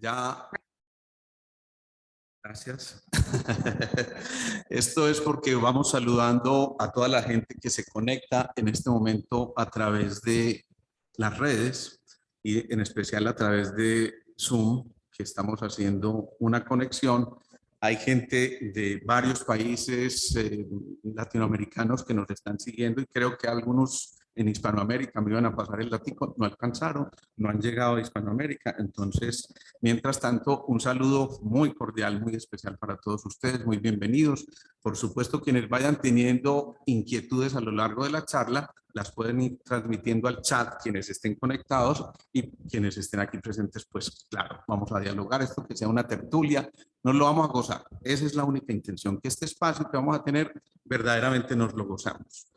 Ya, gracias. Esto es porque vamos saludando a toda la gente que se conecta en este momento a través de las redes y en especial a través de Zoom, que estamos haciendo una conexión. Hay gente de varios países latinoamericanos que nos están siguiendo y creo que algunos en Hispanoamérica me iban a pasar el látigo, no alcanzaron, no han llegado a Hispanoamérica. Entonces, mientras tanto, un saludo muy cordial, muy especial para todos ustedes, muy bienvenidos. Por supuesto, quienes vayan teniendo inquietudes a lo largo de la charla, las pueden ir transmitiendo al chat quienes estén conectados y quienes estén aquí presentes, pues claro, vamos a dialogar esto, que sea una tertulia, nos lo vamos a gozar. Esa es la única intención, que este espacio que vamos a tener verdaderamente nos lo gozamos.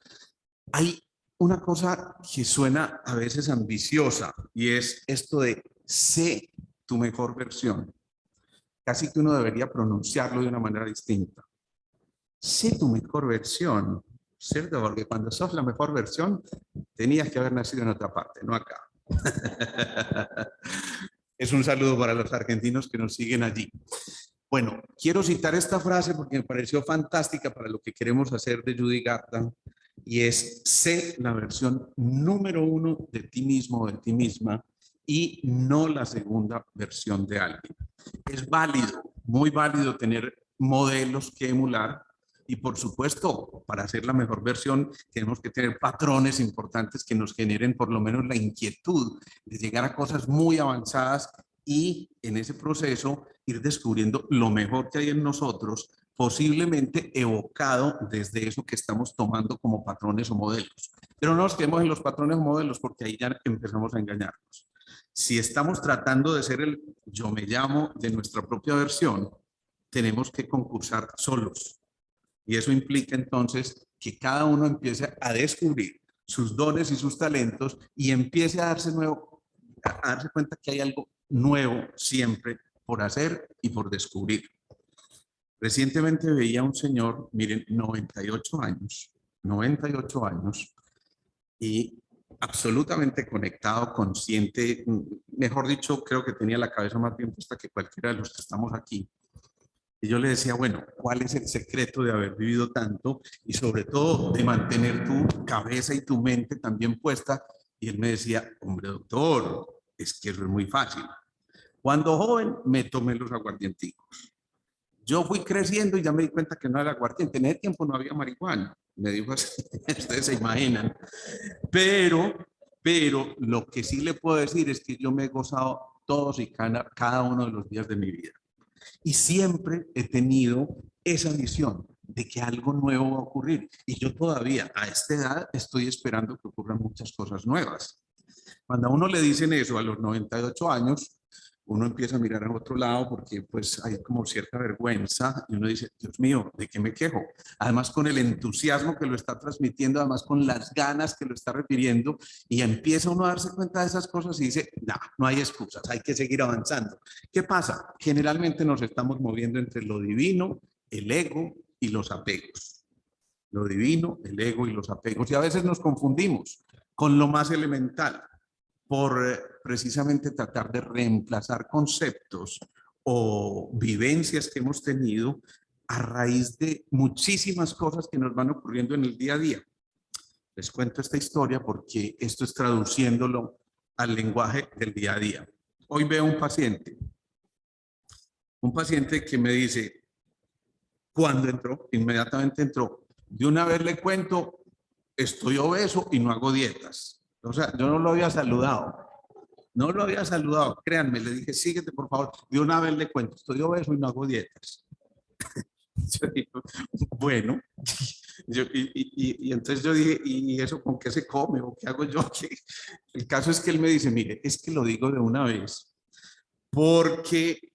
Hay una cosa que suena a veces ambiciosa y es esto de sé tu mejor versión. Casi que uno debería pronunciarlo de una manera distinta. Sé tu mejor versión, ¿cierto? Porque cuando sos la mejor versión, tenías que haber nacido en otra parte, no acá. Es un saludo para los argentinos que nos siguen allí. Bueno, quiero citar esta frase porque me pareció fantástica para lo que queremos hacer de Judy Garland, y es: sé la versión número 1 de ti mismo o de ti misma y no la segunda versión de alguien. Es válido, muy válido tener modelos que emular y por supuesto, para hacer la mejor versión tenemos que tener patrones importantes que nos generen por lo menos la inquietud de llegar a cosas muy avanzadas y en ese proceso ir descubriendo lo mejor que hay en nosotros, posiblemente evocado desde eso que estamos tomando como patrones o modelos. Pero no nos quedemos en los patrones o modelos porque ahí ya empezamos a engañarnos. Si estamos tratando de ser el yo me llamo de nuestra propia versión, tenemos que concursar solos. Y eso implica entonces que cada uno empiece a descubrir sus dones y sus talentos y empiece a darse cuenta que hay algo nuevo siempre por hacer y por descubrir. Recientemente veía a un señor, miren, 98 años, y absolutamente conectado, consciente, mejor dicho, creo que tenía la cabeza más bien puesta que cualquiera de los que estamos aquí. Y yo le decía, bueno, ¿cuál es el secreto de haber vivido tanto y sobre todo de mantener tu cabeza y tu mente también puesta? Y él me decía, hombre, doctor, es que eso es muy fácil. Cuando joven me tomé los aguardienticos. Yo fui creciendo y ya me di cuenta que no era aguardiente. En ese tiempo no había marihuana. Me dijo así, ustedes se imaginan. Pero lo que sí le puedo decir es que yo me he gozado todos y cada uno de los días de mi vida. Y siempre he tenido esa visión de que algo nuevo va a ocurrir. Y yo todavía a esta edad estoy esperando que ocurran muchas cosas nuevas. Cuando a uno le dicen eso a los 98 años, uno empieza a mirar a otro lado porque pues hay como cierta vergüenza y uno dice, Dios mío, ¿de qué me quejo? Además con el entusiasmo que lo está transmitiendo, además con las ganas que lo está refiriendo, y empieza uno a darse cuenta de esas cosas y dice, no, no hay excusas, hay que seguir avanzando. ¿Qué pasa? Generalmente nos estamos moviendo entre lo divino, el ego y los apegos. Lo divino, el ego y los apegos. Y a veces nos confundimos con lo más elemental, por precisamente tratar de reemplazar conceptos o vivencias que hemos tenido a raíz de muchísimas cosas que nos van ocurriendo en el día a día. Les cuento esta historia porque esto es traduciéndolo al lenguaje del día a día. Hoy veo un paciente que me dice, cuando entró, inmediatamente entró, de una vez le cuento, estoy obeso y no hago dietas. O sea, yo no lo había saludado. No lo había saludado, créanme, le dije, síguete por favor. De una vez le cuento, estoy obeso y no hago dietas. Yo digo, bueno, y entonces yo dije, ¿y eso con qué se come o qué hago yo? El caso es que él me dice, mire, es que lo digo de una vez, porque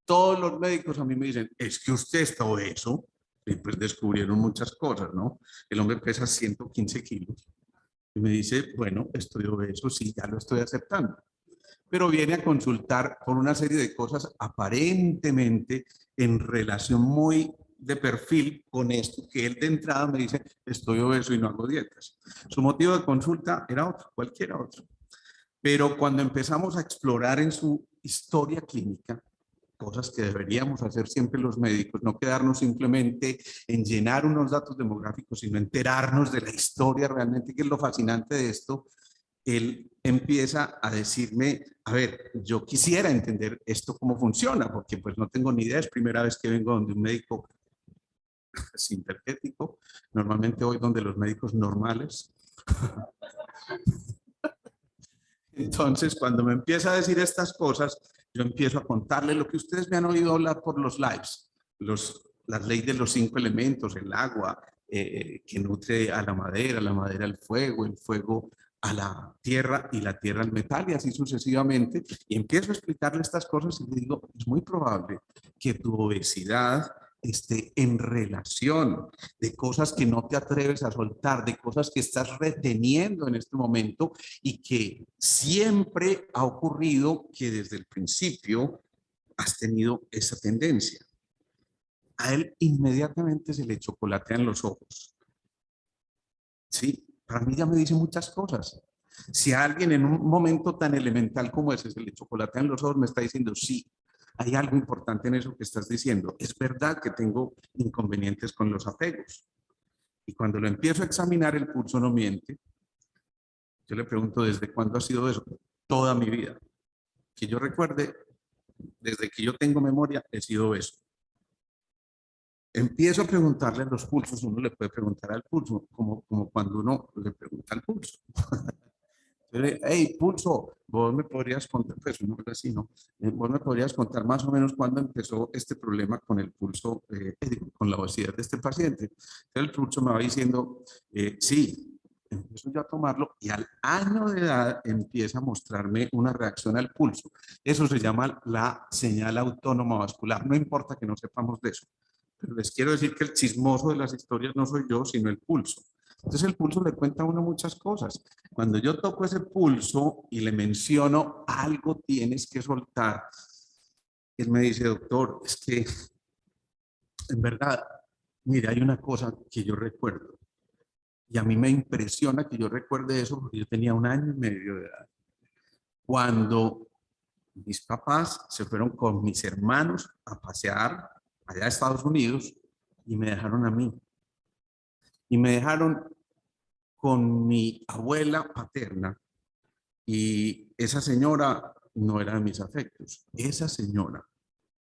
todos los médicos a mí me dicen, es que usted está obeso, y pues descubrieron muchas cosas, ¿no? El hombre pesa 115 kilos. Y me dice, bueno, estoy obeso, sí, ya lo estoy aceptando. Pero viene a consultar por una serie de cosas aparentemente en relación muy de perfil con esto, que él de entrada me dice, estoy obeso y no hago dietas. Su motivo de consulta era otro, cualquiera otro. Pero cuando empezamos a explorar en su historia clínica, cosas que deberíamos hacer siempre los médicos, no quedarnos simplemente en llenar unos datos demográficos, sino enterarnos de la historia realmente, que es lo fascinante de esto. Él empieza a decirme, a ver, yo quisiera entender esto cómo funciona, porque pues no tengo ni idea, es primera vez que vengo donde un médico sintergético, normalmente voy donde los médicos normales. Entonces, cuando me empieza a decir estas cosas, yo empiezo a contarle lo que ustedes me han oído hablar por los lives, las leyes de los 5 elementos, el agua, que nutre a la madera al fuego, el fuego a la tierra y la tierra al metal, y así sucesivamente. Y empiezo a explicarle estas cosas y le digo, es muy probable que tu obesidad esté en relación de cosas que no te atreves a soltar, de cosas que estás reteniendo en este momento y que siempre ha ocurrido que desde el principio has tenido esa tendencia. A él inmediatamente se le chocolatean los ojos. Sí, para mí ya me dice muchas cosas. Si a alguien en un momento tan elemental como ese se le chocolatean los ojos, me está diciendo, sí, hay algo importante en eso que estás diciendo. Es verdad que tengo inconvenientes con los apegos. Y cuando lo empiezo a examinar, el pulso no miente. Yo le pregunto, ¿desde cuándo ha sido eso? Toda mi vida. Que yo recuerde, desde que yo tengo memoria, he sido eso. Empiezo a preguntarle a los pulsos, uno le puede preguntar al pulso, como cuando uno le pregunta al pulso. Hey, pulso, vos me podrías contar, pues uno así, ¿no? Vos me podrías contar más o menos cuándo empezó este problema con el pulso, con la obesidad de este paciente. Entonces el pulso me va diciendo, sí, empiezo yo a tomarlo y al año de edad empieza a mostrarme una reacción al pulso. Eso se llama la señal autónoma vascular. No importa que no sepamos de eso, pero les quiero decir que el chismoso de las historias no soy yo, sino el pulso. Entonces el pulso le cuenta a uno muchas cosas. Cuando yo toco ese pulso y le menciono algo tienes que soltar, él me dice, doctor, es que en verdad, mire, hay una cosa que yo recuerdo y a mí me impresiona que yo recuerde eso porque yo tenía 1 año y medio de edad. Cuando mis papás se fueron con mis hermanos a pasear allá a Estados Unidos y me dejaron a mí. Y me dejaron con mi abuela paterna y esa señora no era de mis afectos. Esa señora,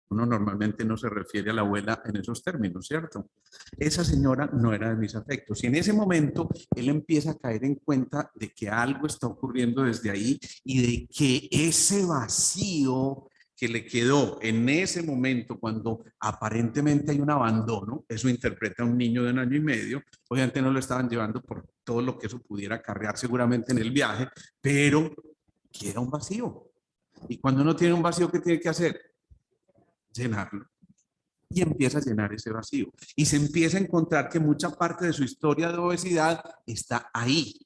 uno normalmente no se refiere a la abuela en esos términos, ¿cierto? Esa señora no era de mis afectos. Y en ese momento él empieza a caer en cuenta de que algo está ocurriendo desde ahí y de que ese vacío que le quedó en ese momento cuando aparentemente hay un abandono, eso interpreta a un niño de 1 año y medio, obviamente no lo estaban llevando por todo lo que eso pudiera acarrear seguramente en el viaje, pero queda un vacío. Y cuando uno tiene un vacío, ¿qué tiene que hacer? Llenarlo. Y empieza a llenar ese vacío. Y se empieza a encontrar que mucha parte de su historia de obesidad está ahí.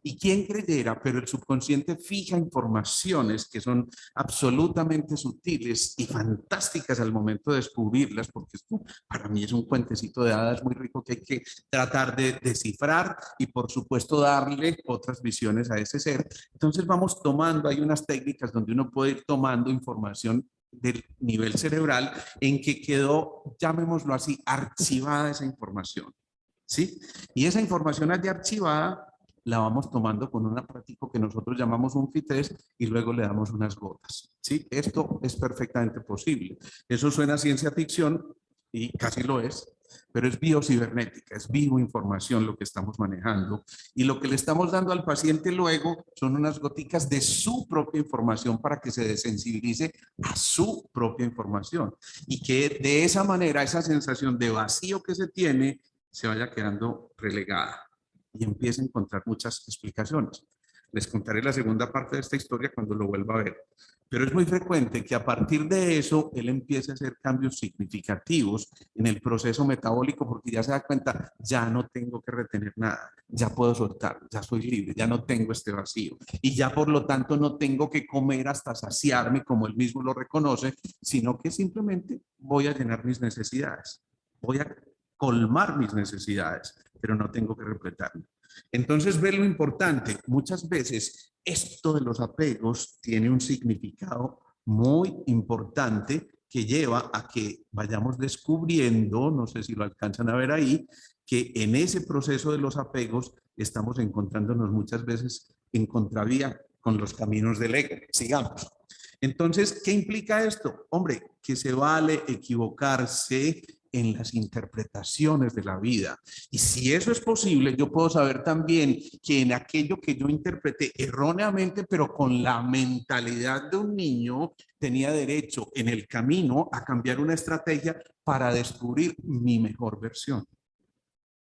Y quién creyera, pero el subconsciente fija informaciones que son absolutamente sutiles y fantásticas al momento de descubrirlas, porque esto para mí es un cuentecito de hadas muy rico que hay que tratar de descifrar y por supuesto darle otras visiones a ese ser. Entonces vamos tomando, hay unas técnicas donde uno puede ir tomando información del nivel cerebral en que quedó, llamémoslo así, archivada esa información, ¿sí? Y esa información allí archivada la vamos tomando con un aparatico que nosotros llamamos un FITES y luego le damos unas gotas, ¿sí? Esto es perfectamente posible. Eso suena a ciencia ficción y casi lo es, pero es biocibernética, es bioinformación lo que estamos manejando y lo que le estamos dando al paciente luego son unas goticas de su propia información para que se desensibilice a su propia información y que de esa manera esa sensación de vacío que se tiene se vaya quedando relegada y empiece a encontrar muchas explicaciones. Les contaré la segunda parte de esta historia cuando lo vuelva a ver. Pero es muy frecuente que a partir de eso él empiece a hacer cambios significativos en el proceso metabólico porque ya se da cuenta, ya no tengo que retener nada, ya puedo soltar, ya soy libre, ya no tengo este vacío y ya por lo tanto no tengo que comer hasta saciarme como él mismo lo reconoce, sino que simplemente voy a llenar mis necesidades, voy a colmar mis necesidades, pero no tengo que repletarme. Entonces, ve lo importante. Muchas veces esto de los apegos tiene un significado muy importante que lleva a que vayamos descubriendo, no sé si lo alcanzan a ver ahí, que en ese proceso de los apegos estamos encontrándonos muchas veces en contravía con los caminos del ego. Sigamos. Entonces, ¿qué implica esto? Hombre, que se vale equivocarse en las interpretaciones de la vida. Y si eso es posible, yo puedo saber también que en aquello que yo interpreté erróneamente, pero con la mentalidad de un niño, tenía derecho en el camino a cambiar una estrategia para descubrir mi mejor versión.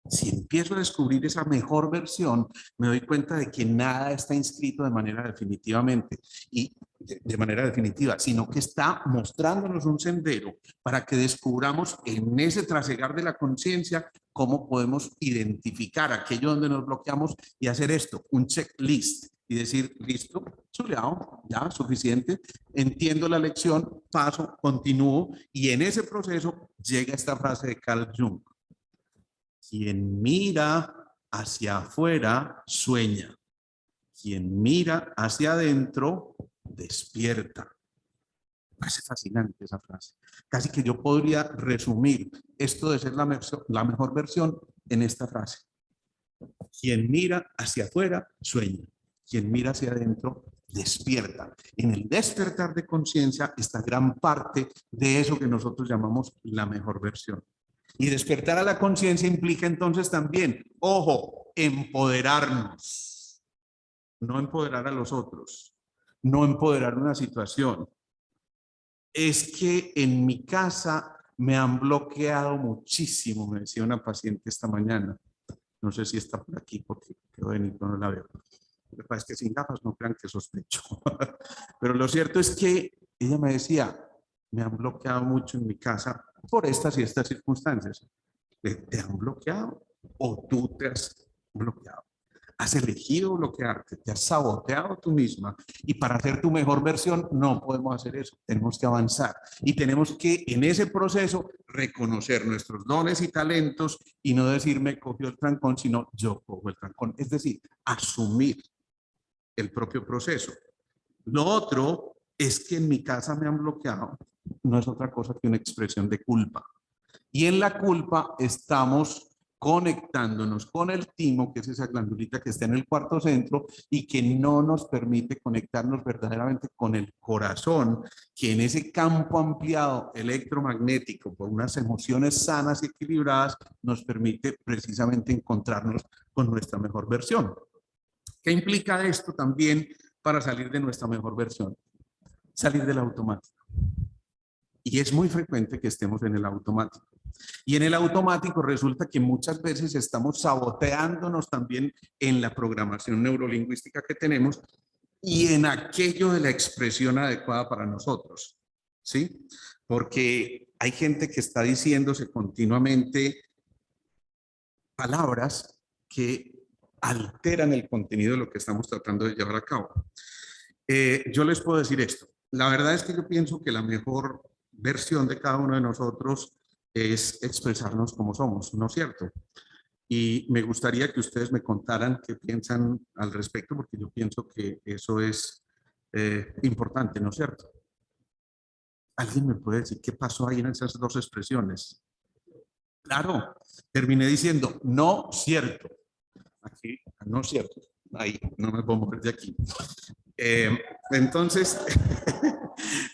Si empiezo a descubrir esa mejor versión, me doy cuenta de que nada está inscrito de manera definitivamente y de manera definitiva, sino que está mostrándonos un sendero para que descubramos en ese trasegar de la conciencia cómo podemos identificar aquello donde nos bloqueamos y hacer esto, un checklist y decir, listo, chuleado, ya, suficiente, entiendo la lección, paso, continúo y en ese proceso llega esta frase de Carl Jung. Quien mira hacia afuera sueña. Quien mira hacia adentro despierta. Parece fascinante esa frase. Casi que yo podría resumir esto de ser la mejor versión en esta frase. Quien mira hacia afuera sueña. Quien mira hacia adentro despierta. En el despertar de conciencia está gran parte de eso que nosotros llamamos la mejor versión. Y despertar a la conciencia implica entonces también, ojo, empoderarnos. No empoderar a los otros, no empoderar una situación. Es que en mi casa me han bloqueado muchísimo, me decía una paciente esta mañana. No sé si está por aquí porque quedó de Nico, no la veo. Lo que pasa es que sin gafas no crean que sospecho. Pero lo cierto es que ella me decía, me han bloqueado mucho en mi casa por estas y estas circunstancias. ¿Te han bloqueado o tú te has bloqueado? Has elegido bloquearte, te has saboteado tú misma y para hacer tu mejor versión no podemos hacer eso, tenemos que avanzar y tenemos que en ese proceso reconocer nuestros dones y talentos y no decir me cogió el trancón, sino yo cojo el trancón, es decir, asumir el propio proceso. Lo otro es que en mi casa me han bloqueado, no es otra cosa que una expresión de culpa. Y en la culpa estamos conectándonos con el timo, que es esa glandulita que está en el cuarto centro y que no nos permite conectarnos verdaderamente con el corazón, que en ese campo ampliado electromagnético por unas emociones sanas y equilibradas nos permite precisamente encontrarnos con nuestra mejor versión. ¿Qué implica esto también para salir de nuestra mejor versión? Salir del automático. Y es muy frecuente que estemos en el automático. Y en el automático resulta que muchas veces estamos saboteándonos también en la programación neurolingüística que tenemos y en aquello de la expresión adecuada para nosotros. ¿Sí? Porque hay gente que está diciéndose continuamente palabras que alteran el contenido de lo que estamos tratando de llevar a cabo. Yo les puedo decir esto. La verdad es que yo pienso que la mejor versión de cada uno de nosotros es expresarnos como somos, ¿no es cierto? Y me gustaría que ustedes me contaran qué piensan al respecto, porque yo pienso que eso es importante, ¿no es cierto? ¿Alguien me puede decir qué pasó ahí en esas dos expresiones? Claro, terminé diciendo, no cierto. Aquí, no cierto. Ahí, no me puedo mover de aquí. Entonces,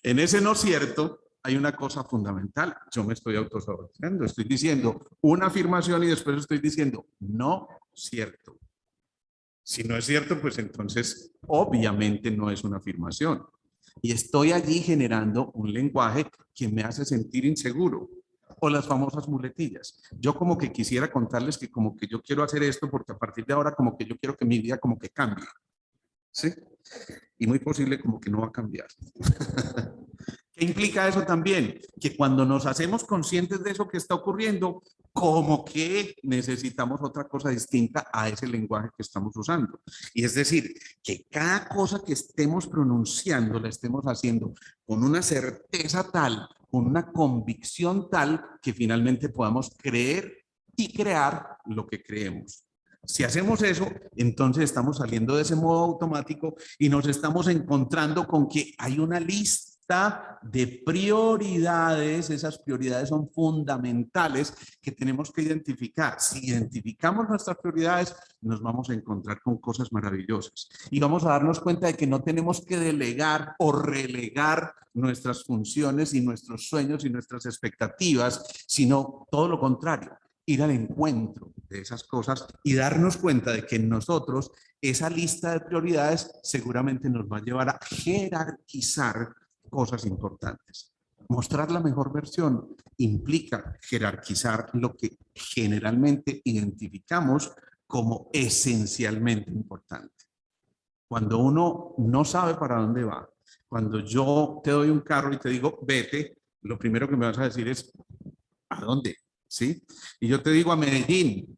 en ese no cierto hay una cosa fundamental. Yo me estoy autosaboteando, estoy diciendo una afirmación y después estoy diciendo no cierto. Si no es cierto, pues entonces obviamente no es una afirmación. Y estoy allí generando un lenguaje que me hace sentir inseguro. O las famosas muletillas. Yo como que quisiera contarles que como que yo quiero hacer esto porque a partir de ahora como que yo quiero que mi vida como que cambie. ¿Sí? Y muy posible como que no va a cambiar. ¿Qué implica eso también? Que cuando nos hacemos conscientes de eso que está ocurriendo, como que necesitamos otra cosa distinta a ese lenguaje que estamos usando. Y es decir, que cada cosa que estemos pronunciando la estemos haciendo con una certeza tal, con una convicción tal, que finalmente podamos creer y crear lo que creemos. Si hacemos eso, entonces estamos saliendo de ese modo automático y nos estamos encontrando con que hay una lista lista de prioridades. Esas prioridades son fundamentales que tenemos que identificar. Si identificamos nuestras prioridades, nos vamos a encontrar con cosas maravillosas y vamos a darnos cuenta de que no tenemos que delegar o relegar nuestras funciones y nuestros sueños y nuestras expectativas, sino todo lo contrario, ir al encuentro de esas cosas y darnos cuenta de que en nosotros esa lista de prioridades seguramente nos va a llevar a jerarquizar cosas importantes. Mostrar la mejor versión implica jerarquizar lo que generalmente identificamos como esencialmente importante. Cuando uno no sabe para dónde va, cuando yo te doy un carro y te digo, vete, lo primero que me vas a decir es, ¿a dónde? ¿Sí? Y yo te digo a Medellín.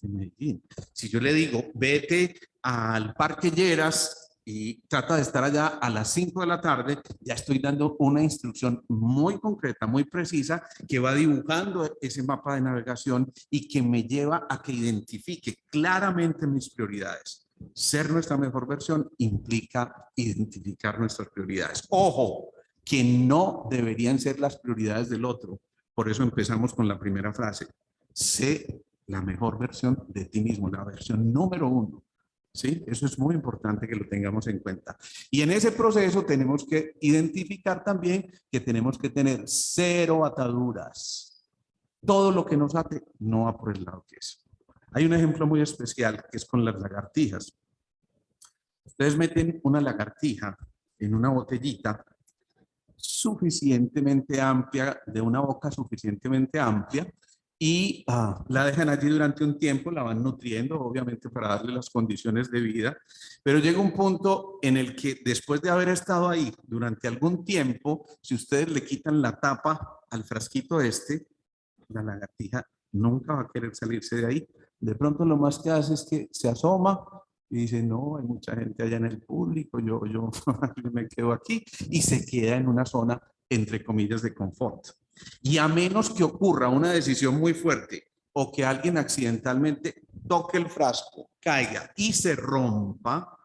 Medellín. Si yo le digo, vete al Parque Lleras y trata de estar allá a las 5 de la tarde, ya estoy dando una instrucción muy concreta, muy precisa, que va dibujando ese mapa de navegación y que me lleva a que identifique claramente mis prioridades. Ser nuestra mejor versión implica identificar nuestras prioridades. Ojo, que no deberían ser las prioridades del otro. Por eso empezamos con la primera frase. Sé la mejor versión de ti mismo, la versión número 1. ¿Sí? Eso es muy importante que lo tengamos en cuenta. Y en ese proceso tenemos que identificar también que tenemos que tener 0 ataduras. Todo lo que nos ate no va por el lado que es. Hay un ejemplo muy especial que es con las lagartijas. Ustedes meten una lagartija en una botellita suficientemente amplia, de una boca suficientemente amplia, y la dejan allí durante un tiempo, la van nutriendo, obviamente para darle las condiciones de vida, pero llega un punto en el que después de haber estado ahí durante algún tiempo, si ustedes le quitan la tapa al frasquito este, la lagartija nunca va a querer salirse de ahí. De pronto lo más que hace es que se asoma y dice, no, hay mucha gente allá en el público, yo me quedo aquí, y se queda en una zona, entre comillas, de confort. Y a menos que ocurra una decisión muy fuerte o que alguien accidentalmente toque el frasco, caiga y se rompa,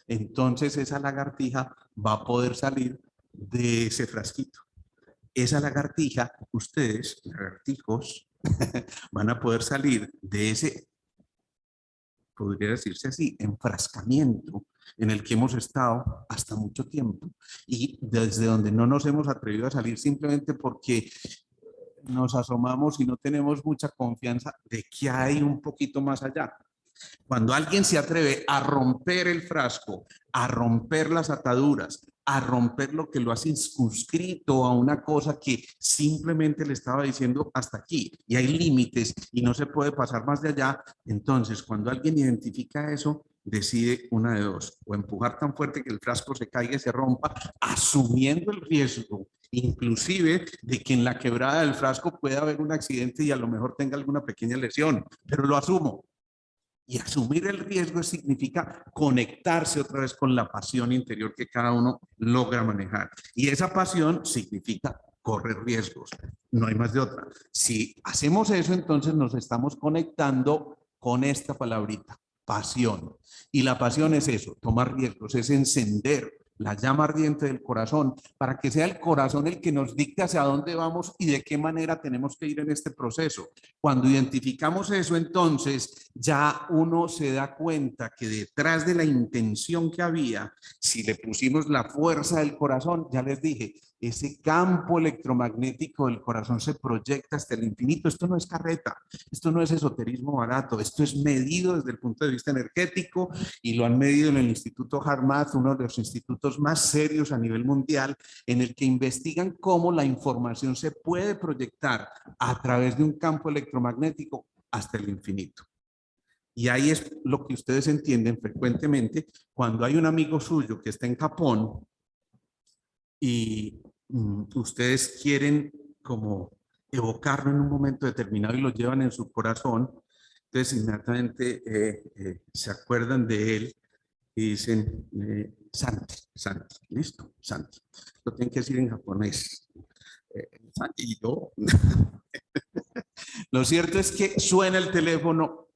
entonces esa lagartija va a poder salir de ese frasquito. Esa lagartija, ustedes, lagartijos, van a poder salir de ese, podría decirse así, enfrascamiento en el que hemos estado hasta mucho tiempo y desde donde no nos hemos atrevido a salir simplemente porque nos asomamos y no tenemos mucha confianza de que hay un poquito más allá. Cuando alguien se atreve a romper el frasco, a romper las ataduras, a romper lo que lo ha circunscrito a una cosa que simplemente le estaba diciendo hasta aquí, y hay límites y no se puede pasar más de allá, entonces cuando alguien identifica eso, decide una de dos: o empujar tan fuerte que el frasco se caiga y se rompa, asumiendo el riesgo inclusive de que en la quebrada del frasco pueda haber un accidente y a lo mejor tenga alguna pequeña lesión, pero lo asumo. Y asumir el riesgo significa conectarse otra vez con la pasión interior que cada uno logra manejar. Y esa pasión significa correr riesgos. No hay más de otra. Si hacemos eso, entonces nos estamos conectando con esta palabrita, pasión. Y la pasión es eso, tomar riesgos, es encender la llama ardiente del corazón, para que sea el corazón el que nos dicte hacia dónde vamos y de qué manera tenemos que ir en este proceso. Cuando identificamos eso, entonces ya uno se da cuenta que detrás de la intención que había, si le pusimos la fuerza del corazón, ya les dije, ese campo electromagnético del corazón se proyecta hasta el infinito. Esto no es carreta, esto no es esoterismo barato, esto es medido desde el punto de vista energético y lo han medido en el Instituto Harmat, uno de los institutos más serios a nivel mundial, en el que investigan cómo la información se puede proyectar a través de un campo electromagnético hasta el infinito. Y ahí es lo que ustedes entienden frecuentemente cuando hay un amigo suyo que está en Japón y ustedes quieren como evocarlo en un momento determinado y lo llevan en su corazón. Entonces inmediatamente se acuerdan de él y dicen Santi, Santi, listo, Santi. Lo tienen que decir en japonés. Santi y yo. Lo cierto es que suena el teléfono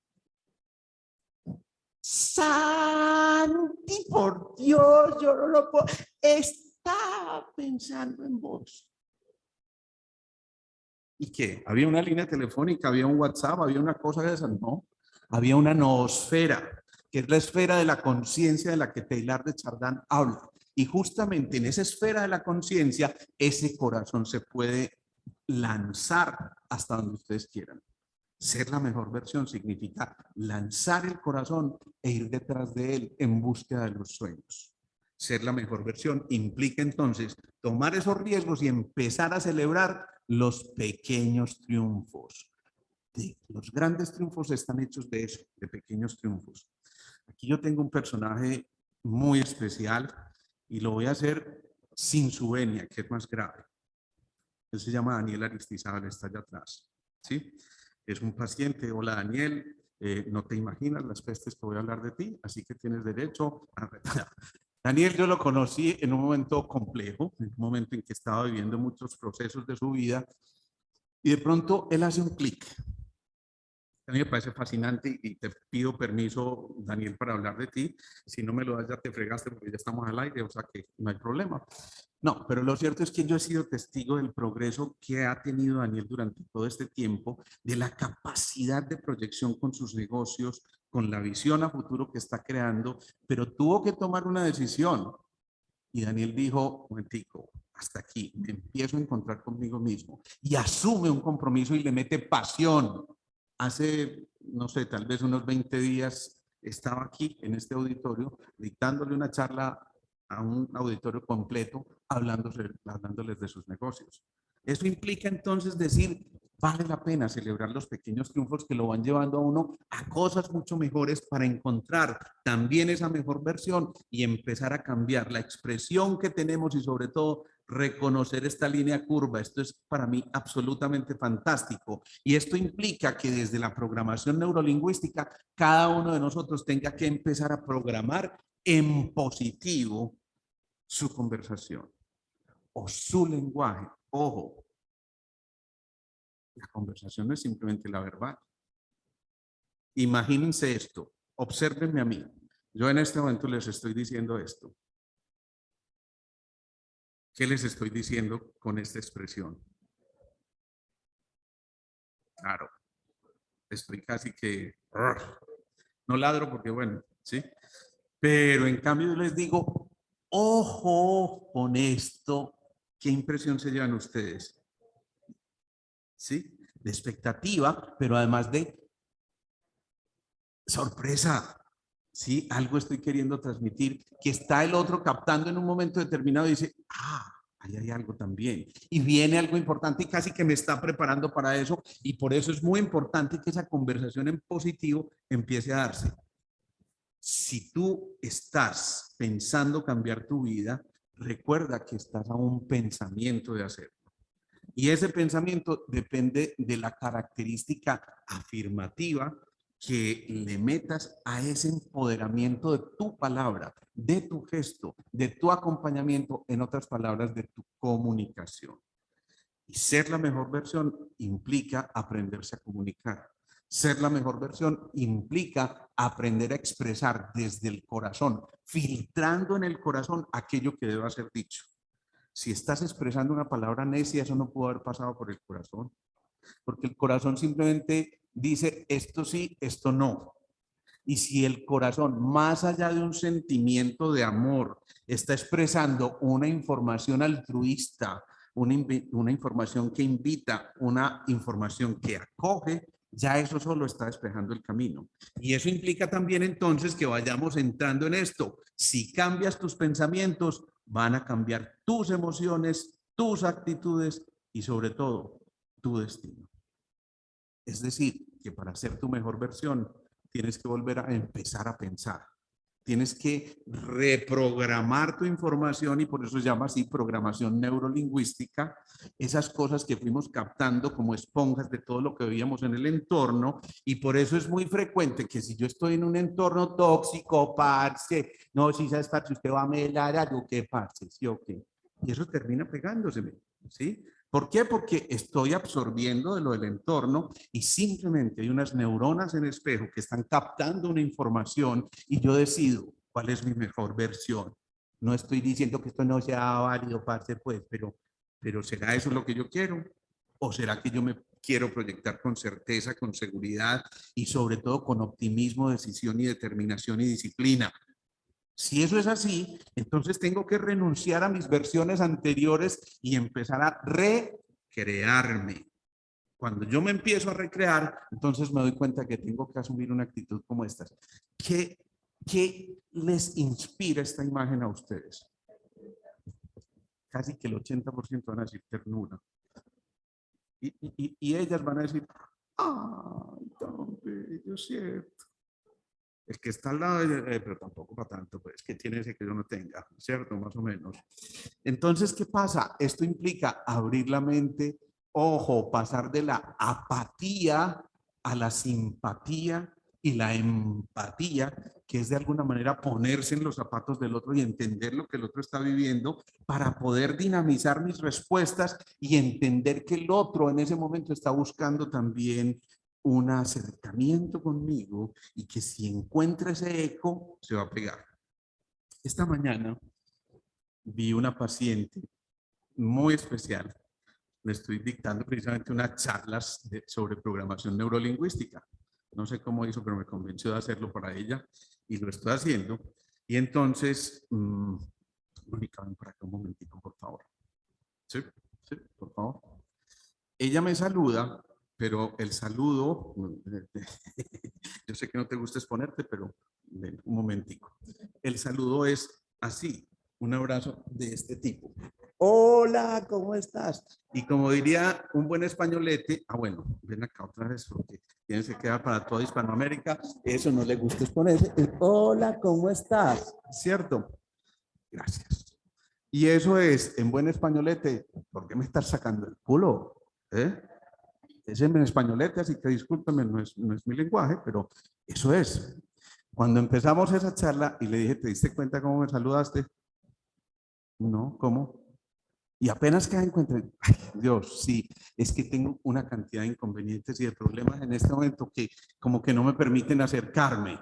Santi, por Dios, yo no lo puedo. Estaba pensando en vos. ¿Y qué? ¿Había una línea telefónica? ¿Había un WhatsApp? ¿Había una cosa de esas? No. Había una noosfera, que es la esfera de la conciencia de la que Teilhard de Chardin habla. Y justamente en esa esfera de la conciencia, ese corazón se puede lanzar hasta donde ustedes quieran. Ser la mejor versión significa lanzar el corazón e ir detrás de él en búsqueda de los sueños. Ser la mejor versión implica entonces tomar esos riesgos y empezar a celebrar los pequeños triunfos. Los grandes triunfos están hechos de eso, de pequeños triunfos. Aquí yo tengo un personaje muy especial y lo voy a hacer sin su venia, que es más grave. Él se llama Daniel Aristizábal, está allá atrás. ¿Sí? Es un paciente. Hola, Daniel. No te imaginas las pestes que voy a hablar de ti, así que tienes derecho a... Daniel, yo lo conocí en un momento complejo, en un momento en que estaba viviendo muchos procesos de su vida y de pronto él hace un clic. A mí me parece fascinante y te pido permiso, Daniel, para hablar de ti. Si no me lo das, ya te fregaste porque ya estamos al aire, o sea que no hay problema. No, pero lo cierto es que yo he sido testigo del progreso que ha tenido Daniel durante todo este tiempo, de la capacidad de proyección con sus negocios, con la visión a futuro que está creando, pero tuvo que tomar una decisión. Y Daniel dijo, un momentico, hasta aquí, me empiezo a encontrar conmigo mismo. Y asume un compromiso y le mete pasión. Hace, no sé, tal vez unos 20 días estaba aquí en este auditorio dictándole una charla a un auditorio completo hablándoles de sus negocios. Eso implica entonces decir, vale la pena celebrar los pequeños triunfos que lo van llevando a uno a cosas mucho mejores para encontrar también esa mejor versión y empezar a cambiar la expresión que tenemos y sobre todo reconocer esta línea curva. Esto es para mí absolutamente fantástico y esto implica que desde la programación neurolingüística cada uno de nosotros tenga que empezar a programar en positivo su conversación o su lenguaje. Ojo, la conversación no es simplemente la verbal. Imagínense esto, obsérvenme a mí. Yo en este momento les estoy diciendo esto. ¿Qué les estoy diciendo con esta expresión? Claro, estoy casi que... No ladro porque bueno, ¿sí? Pero en cambio yo les digo, ojo con esto. ¿Qué impresión se llevan ustedes? ¿Sí? De expectativa, pero además de sorpresa. ¿Sí? Algo estoy queriendo transmitir, que está el otro captando en un momento determinado y dice, ahí hay algo también. Y viene algo importante y casi que me está preparando para eso. Y por eso es muy importante que esa conversación en positivo empiece a darse. Si tú estás pensando cambiar tu vida, recuerda que estás a un pensamiento de hacerlo. Y ese pensamiento depende de la característica afirmativa que le metas a ese empoderamiento de tu palabra, de tu gesto, de tu acompañamiento, en otras palabras, de tu comunicación. Y ser la mejor versión implica aprenderse a comunicar. Ser la mejor versión implica aprender a expresar desde el corazón, filtrando en el corazón aquello que deba ser dicho. Si estás expresando una palabra necia, eso no pudo haber pasado por el corazón, porque el corazón simplemente dice esto sí, esto no. Y si el corazón, más allá de un sentimiento de amor, está expresando una información altruista, una información que invita, una información que acoge, ya eso solo está despejando el camino. Y eso implica también entonces que vayamos entrando en esto. Si cambias tus pensamientos, van a cambiar tus emociones, tus actitudes y sobre todo tu destino. Es decir, que para ser tu mejor versión tienes que volver a empezar a pensar. Tienes que reprogramar tu información y por eso se llama así programación neurolingüística. Esas cosas que fuimos captando como esponjas de todo lo que veíamos en el entorno y por eso es muy frecuente que si yo estoy en un entorno tóxico, parce, no, si sabes, parce, usted va a melar algo, ¿qué parce? ¿Sí o qué? Y eso termina pegándoseme, ¿sí? ¿Por qué? Porque estoy absorbiendo de lo del entorno y simplemente hay unas neuronas en espejo que están captando una información y yo decido cuál es mi mejor versión. No estoy diciendo que esto no sea válido, parce, pues, pero ¿será eso lo que yo quiero? ¿O será que yo me quiero proyectar con certeza, con seguridad y sobre todo con optimismo, decisión y determinación y disciplina? Si eso es así, entonces tengo que renunciar a mis versiones anteriores y empezar a recrearme. Cuando yo me empiezo a recrear, entonces me doy cuenta que tengo que asumir una actitud como esta. ¿Qué les inspira esta imagen a ustedes? Casi que el 80% van a decir ternura. Y ellas van a decir, ¡ay, tan bello, cierto! El que está al lado, pero tampoco para tanto, pues que tiene ese que yo no tenga, ¿cierto? Más o menos. Entonces, ¿qué pasa? Esto implica abrir la mente, ojo, pasar de la apatía a la simpatía y la empatía, que es de alguna manera ponerse en los zapatos del otro y entender lo que el otro está viviendo para poder dinamizar mis respuestas y entender que el otro en ese momento está buscando también un acercamiento conmigo y que si encuentra ese eco, se va a pegar. Esta mañana vi una paciente muy especial. Le estoy dictando precisamente unas charlas sobre programación neurolingüística. No sé cómo hizo, pero me convenció de hacerlo para ella y lo estoy haciendo. Y entonces, Mónica, ven por acá un momentito, por favor. Sí, sí, por favor. Ella me saluda, pero el saludo, yo sé que no te gusta exponerte, pero ven, un momentico. El saludo es así, un abrazo de este tipo. Hola, ¿cómo estás? Y como diría un buen españolete, bueno, ven acá otra vez porque tienes que quedar para toda Hispanoamérica, eso no le gusta exponerse. Hola, ¿cómo estás? ¿Cierto? Gracias. Y eso es, en buen españolete, ¿por qué me estás sacando el culo? ¿Eh? Es en españolete, así que discúlpeme, no es mi lenguaje, pero eso es. Cuando empezamos esa charla y le dije, ¿te diste cuenta cómo me saludaste? No, ¿cómo? Y apenas que encuentre, ay, Dios, sí, es que tengo una cantidad de inconvenientes y de problemas en este momento que como que no me permiten acercarme.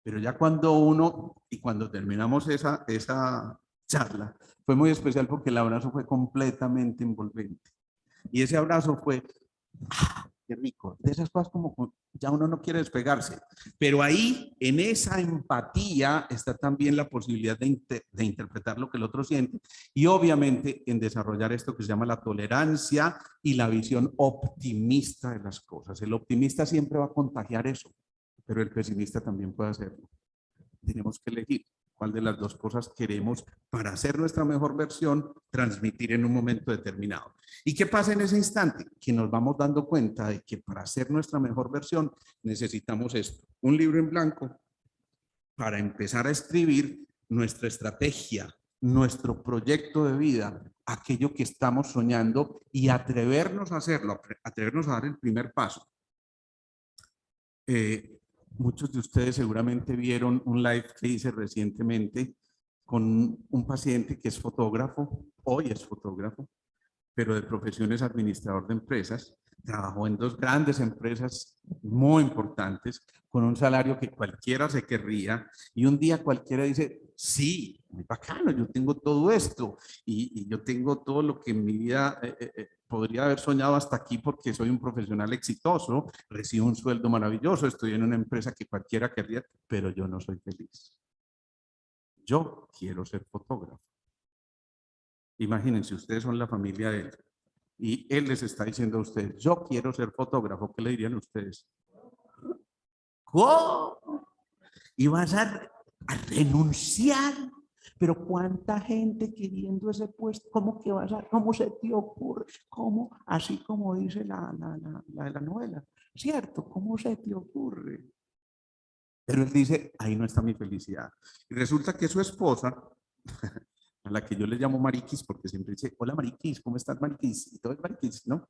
Pero ya cuando cuando terminamos esa charla, fue muy especial porque el abrazo fue completamente envolvente. Y ese abrazo fue, qué rico, de esas cosas como ya uno no quiere despegarse, pero ahí en esa empatía está también la posibilidad de interpretar lo que el otro siente y obviamente en desarrollar esto que se llama la tolerancia y la visión optimista de las cosas. El optimista siempre va a contagiar eso, pero el pesimista también puede hacerlo. Tenemos que elegir cuál de las dos cosas queremos para hacer nuestra mejor versión, transmitir en un momento determinado. ¿Y qué pasa en ese instante? Que nos vamos dando cuenta de que para hacer nuestra mejor versión necesitamos esto, un libro en blanco para empezar a escribir nuestra estrategia, nuestro proyecto de vida, aquello que estamos soñando y atrevernos a hacerlo, atrevernos a dar el primer paso. Muchos de ustedes seguramente vieron un live que hice recientemente con un paciente que es fotógrafo, hoy es fotógrafo, pero de profesión es administrador de empresas. Trabajó en dos grandes empresas muy importantes, con un salario que cualquiera se querría, y un día cualquiera dice, sí, muy bacano, yo tengo todo esto, y yo tengo todo lo que en mi vida podría haber soñado hasta aquí porque soy un profesional exitoso, recibo un sueldo maravilloso, estoy en una empresa que cualquiera querría, pero yo no soy feliz. Yo quiero ser fotógrafo. Imagínense, ustedes son la familia de él y él les está diciendo a ustedes, yo quiero ser fotógrafo. ¿Qué le dirían ustedes? ¿Cómo? ¿Y vas a renunciar? Pero cuánta gente queriendo ese puesto, ¿cómo que vas a, cómo se te ocurre? ¿Cómo? Así como dice la novela, ¿cierto? ¿Cómo se te ocurre? Pero él dice, ahí no está mi felicidad. Y resulta que su esposa, a la que yo le llamo Mariquis, porque siempre dice, hola Mariquis, ¿cómo estás Mariquis? Y todo es Mariquis, ¿no?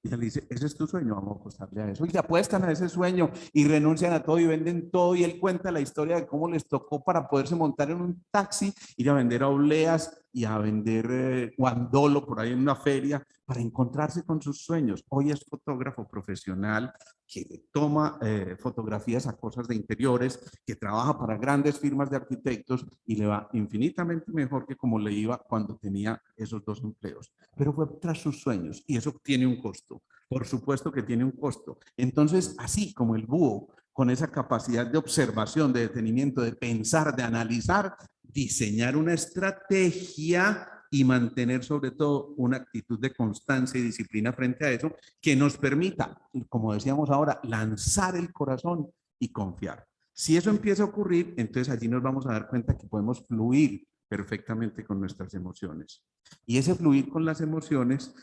Y ella le dice, ese es tu sueño, vamos a apostarle a eso. Y se apuestan a ese sueño y renuncian a todo y venden todo. Y él cuenta la historia de cómo les tocó para poderse montar en un taxi, ir a vender obleas y a vender guandolo por ahí en una feria para encontrarse con sus sueños. Hoy es fotógrafo profesional que toma fotografías a cosas de interiores, que trabaja para grandes firmas de arquitectos y le va infinitamente mejor que como le iba cuando tenía esos dos empleos. Pero fue tras sus sueños y eso tiene un costo. Por supuesto que tiene un costo. Entonces, así como el búho, con esa capacidad de observación, de detenimiento, de pensar, de analizar, diseñar una estrategia y mantener sobre todo una actitud de constancia y disciplina frente a eso que nos permita, como decíamos ahora, lanzar el corazón y confiar. Si eso empieza a ocurrir, entonces allí nos vamos a dar cuenta que podemos fluir perfectamente con nuestras emociones. Y ese fluir con las emociones,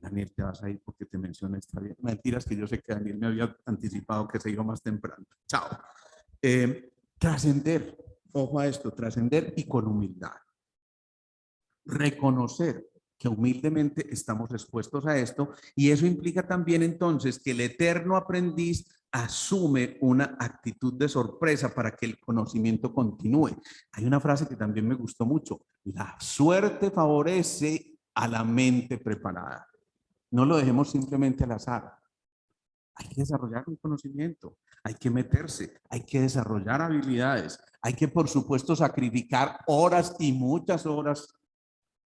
Daniel, te vas a ir porque te mencioné, está bien. Mentiras que yo sé que Daniel me había anticipado que se iba más temprano. Chao. Trascender, ojo a esto, trascender y con humildad. Reconocer que humildemente estamos expuestos a esto y eso implica también entonces que el eterno aprendiz asume una actitud de sorpresa para que el conocimiento continúe. Hay una frase que también me gustó mucho, la suerte favorece a la mente preparada. No lo dejemos simplemente al azar. Hay que desarrollar un conocimiento, hay que meterse, hay que desarrollar habilidades, hay que por supuesto sacrificar horas y muchas horas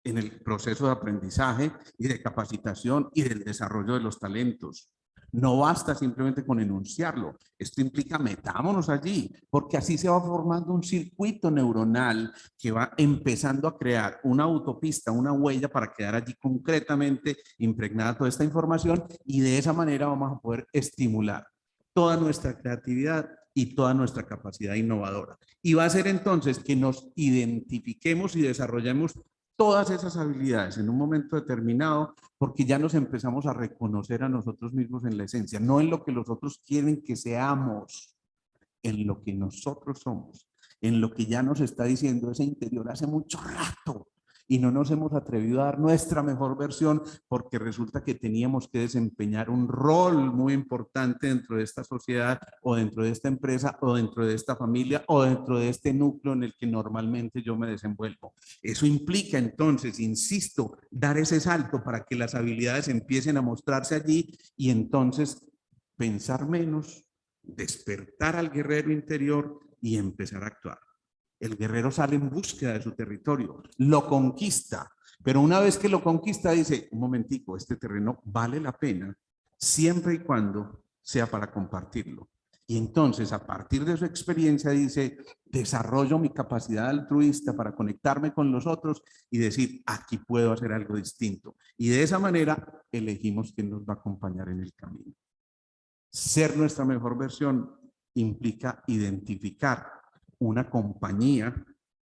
en el proceso de aprendizaje y de capacitación y del desarrollo de los talentos. No basta simplemente con enunciarlo. Esto implica metámonos allí, porque así se va formando un circuito neuronal que va empezando a crear una autopista, una huella para quedar allí concretamente impregnada toda esta información y de esa manera vamos a poder estimular toda nuestra creatividad y toda nuestra capacidad innovadora. Y va a ser entonces que nos identifiquemos y desarrollemos todas esas habilidades en un momento determinado, porque ya nos empezamos a reconocer a nosotros mismos en la esencia, no en lo que los otros quieren que seamos, en lo que nosotros somos, en lo que ya nos está diciendo ese interior hace mucho rato y no nos hemos atrevido a dar nuestra mejor versión porque resulta que teníamos que desempeñar un rol muy importante dentro de esta sociedad o dentro de esta empresa o dentro de esta familia o dentro de este núcleo en el que normalmente yo me desenvuelvo. Eso implica entonces, insisto, dar ese salto para que las habilidades empiecen a mostrarse allí y entonces pensar menos, despertar al guerrero interior y empezar a actuar. El guerrero sale en búsqueda de su territorio, lo conquista, pero una vez que lo conquista dice, un momentico, este terreno vale la pena siempre y cuando sea para compartirlo. Y entonces, a partir de su experiencia, dice, desarrollo mi capacidad altruista para conectarme con los otros y decir, aquí puedo hacer algo distinto. Y de esa manera, elegimos quién nos va a acompañar en el camino. Ser nuestra mejor versión implica identificar una compañía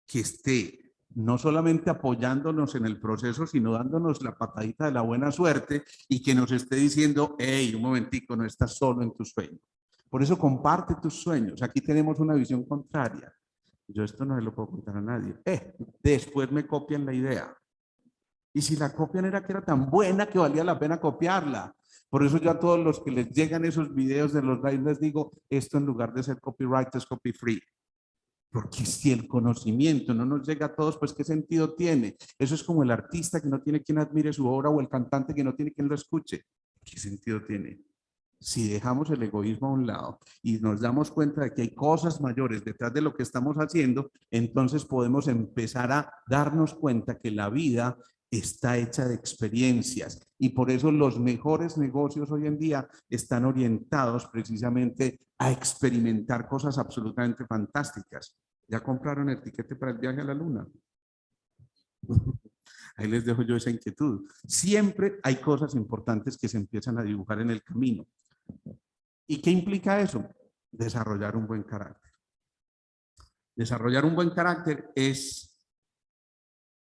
que esté no solamente apoyándonos en el proceso, sino dándonos la patadita de la buena suerte y que nos esté diciendo, hey, un momentico, no estás solo en tus sueños. Por eso comparte tus sueños. Aquí tenemos una visión contraria. Yo esto no se lo puedo contar a nadie. Después me copian la idea. Y si la copian era que era tan buena que valía la pena copiarla. Por eso yo a todos los que les llegan esos videos de los live les digo, esto en lugar de ser copyright es copy free. Porque si el conocimiento no nos llega a todos, pues ¿qué sentido tiene? Eso es como el artista que no tiene quien admire su obra o el cantante que no tiene quien lo escuche. ¿Qué sentido tiene? Si dejamos el egoísmo a un lado y nos damos cuenta de que hay cosas mayores detrás de lo que estamos haciendo, entonces podemos empezar a darnos cuenta que la vida está hecha de experiencias y por eso los mejores negocios hoy en día están orientados precisamente a experimentar cosas absolutamente fantásticas. ¿Ya compraron el tiquete para el viaje a la luna? Ahí les dejo yo esa inquietud. Siempre hay cosas importantes que se empiezan a dibujar en el camino. ¿Y qué implica eso? Desarrollar un buen carácter. Desarrollar un buen carácter es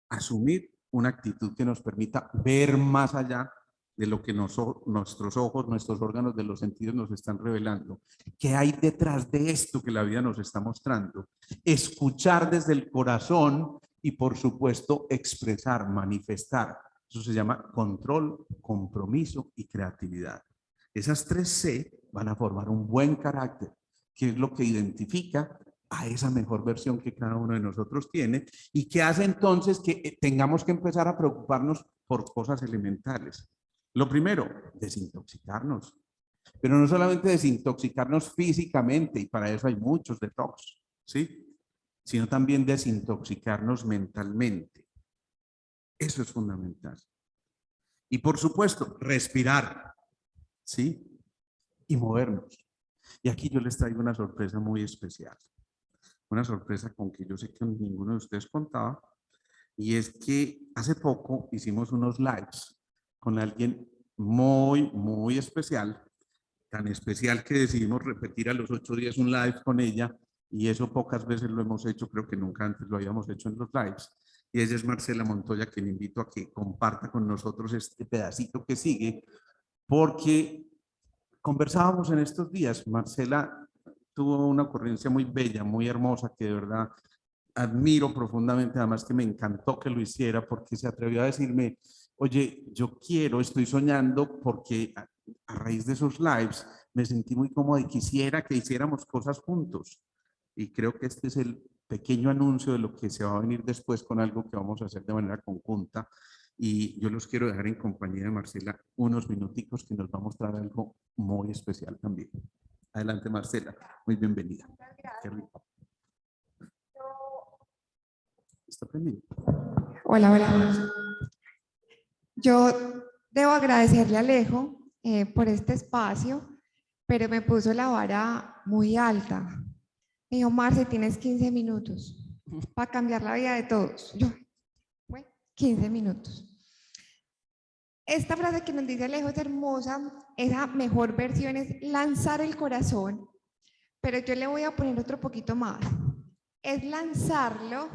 asumir una actitud que nos permita ver más allá de lo que nuestros ojos, nuestros órganos de los sentidos nos están revelando. ¿Qué hay detrás de esto que la vida nos está mostrando? Escuchar desde el corazón y, por supuesto, expresar, manifestar Eso se llama control, compromiso y creatividad. Esas 3C van a formar un buen carácter, que es lo que identifica a esa mejor versión que cada uno de nosotros tiene y que hace entonces que tengamos que empezar a preocuparnos por cosas elementales. Lo primero, desintoxicarnos. Pero no solamente desintoxicarnos físicamente, y para eso hay muchos detox, ¿sí? Sino también desintoxicarnos mentalmente. Eso es fundamental. Y por supuesto, respirar, ¿sí? Y movernos. Y aquí yo les traigo una sorpresa muy especial. Una sorpresa con que yo sé que ninguno de ustedes contaba. Y es que hace poco hicimos unos lives con alguien muy especial. Tan especial que decidimos repetir a los 8 días un live con ella. Y eso pocas veces lo hemos hecho. Creo que nunca antes lo habíamos hecho en los lives. Y ella es Marcela Montoya, que le invito a que comparta con nosotros este pedacito que sigue, porque conversábamos en estos días. Marcela tuvo una ocurrencia muy bella, muy hermosa, que de verdad admiro profundamente, además que me encantó que lo hiciera, porque se atrevió a decirme, oye, yo quiero, estoy soñando, porque a raíz de esos lives me sentí muy cómodo y quisiera que hiciéramos cosas juntos. Y creo que este es el pequeño anuncio de lo que se va a venir después con algo que vamos a hacer de manera conjunta. Y yo los quiero dejar en compañía de Marcela unos minuticos, que nos va a mostrar algo muy especial también. Adelante, Marcela. Muy bienvenida. Qué rico. ¿Está prendido? Hola, hola. Yo debo agradecerle a Alejo por este espacio, pero me puso la vara muy alta. Me dijo, Marce, tienes 15 minutos para cambiar la vida de todos. Yo, bueno, 15 minutos. Esta frase que nos dice Alejo es hermosa, esa mejor versión es lanzar el corazón, pero yo le voy a poner otro poquito más. Es lanzarlo,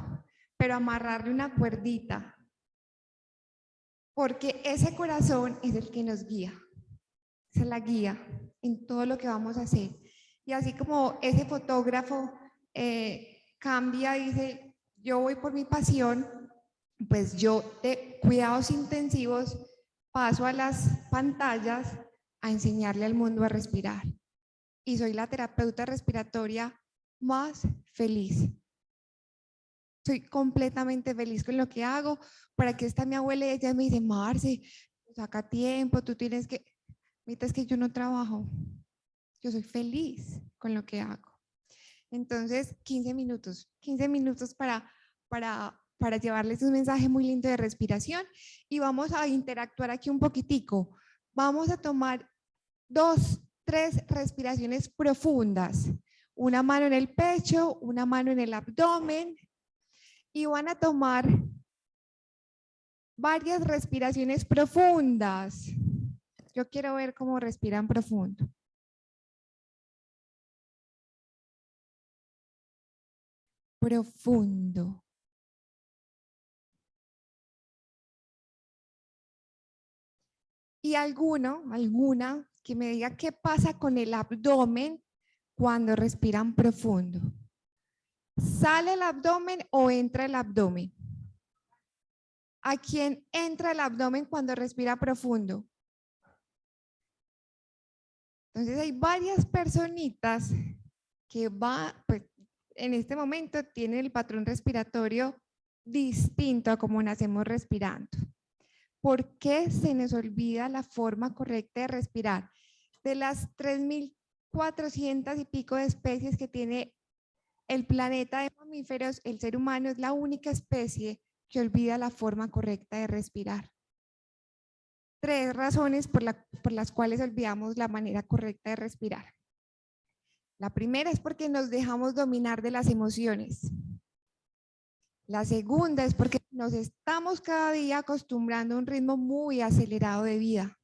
pero amarrarle una cuerdita, porque ese corazón es el que nos guía, es la guía en todo lo que vamos a hacer. Y así como ese fotógrafo cambia y dice, yo voy por mi pasión, pues yo de cuidados intensivos paso a las pantallas a enseñarle al mundo a respirar. Y soy la terapeuta respiratoria más feliz. Soy completamente feliz con lo que hago. Por aquí está mi abuela y ella me dice, Marce, saca tiempo, tú tienes que... Ahorita es que yo no trabajo. Yo soy feliz con lo que hago. Entonces, 15 minutos para llevarles un mensaje muy lindo de respiración y vamos a interactuar aquí un poquitico. Vamos a tomar 2, 3 respiraciones profundas. Una mano en el pecho, una mano en el abdomen y van a tomar varias respiraciones profundas. Yo quiero ver cómo respiran profundo. Profundo. Y alguna que me diga qué pasa con el abdomen cuando respiran profundo. ¿Sale el abdomen o entra el abdomen? ¿A quién entra el abdomen cuando respira profundo? Entonces hay varias personitas que pues, en este momento tienen el patrón respiratorio distinto a como nacemos respirando. ¿Por qué se nos olvida la forma correcta de respirar? De las 3.400 y pico de especies que tiene el planeta de mamíferos, el ser humano es la única especie que olvida la forma correcta de respirar. 3 razones por las cuales olvidamos la manera correcta de respirar. La primera es porque nos dejamos dominar de las emociones. La segunda es porque nos estamos cada día acostumbrando a un ritmo muy acelerado de vida,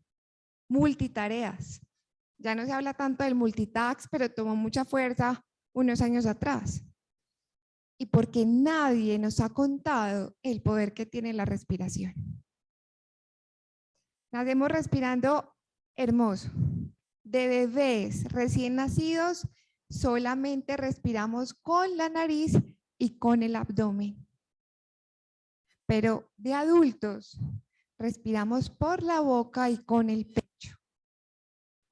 multitareas. Ya no se habla tanto del multitask, pero tomó mucha fuerza unos años atrás. Y porque nadie nos ha contado el poder que tiene la respiración. Nacemos respirando hermoso. De bebés recién nacidos, solamente respiramos con la nariz y con el abdomen. Pero de adultos, Respiramos por la boca y con el pecho.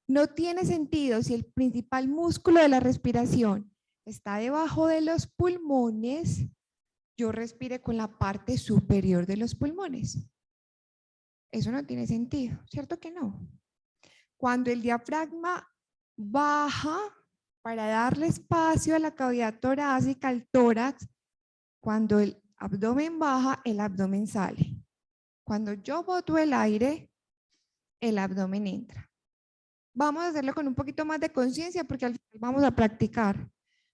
No tiene sentido si el principal músculo de la respiración está debajo de los pulmones, yo respire con la parte superior de los pulmones. Eso no tiene sentido, ¿cierto que no? Cuando el diafragma baja para darle espacio a la cavidad torácica, al tórax, cuando el abdomen baja, el abdomen sale. Cuando yo boto el aire, el abdomen entra. Vamos a hacerlo con un poquito más de conciencia porque al final vamos a practicar.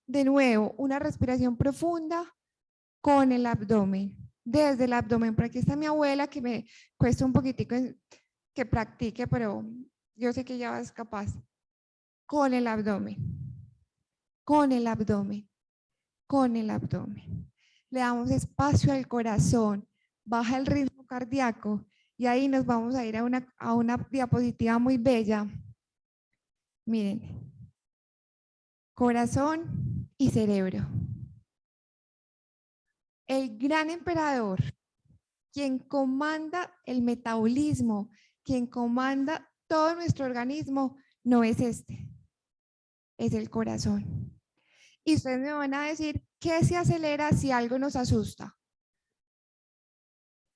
De nuevo, una respiración profunda con el abdomen, desde el abdomen. Por aquí está mi abuela que me cuesta un poquitico que practique, pero yo sé que ya es capaz. Con el abdomen, con el abdomen, con el abdomen. Le damos espacio al corazón, baja el ritmo cardíaco y ahí nos vamos a ir a una diapositiva muy bella. Miren, corazón y cerebro. El gran emperador, quien comanda el metabolismo, quien comanda todo nuestro organismo, no es este, es el corazón. Y ustedes me van a decir, ¿qué se acelera si algo nos asusta?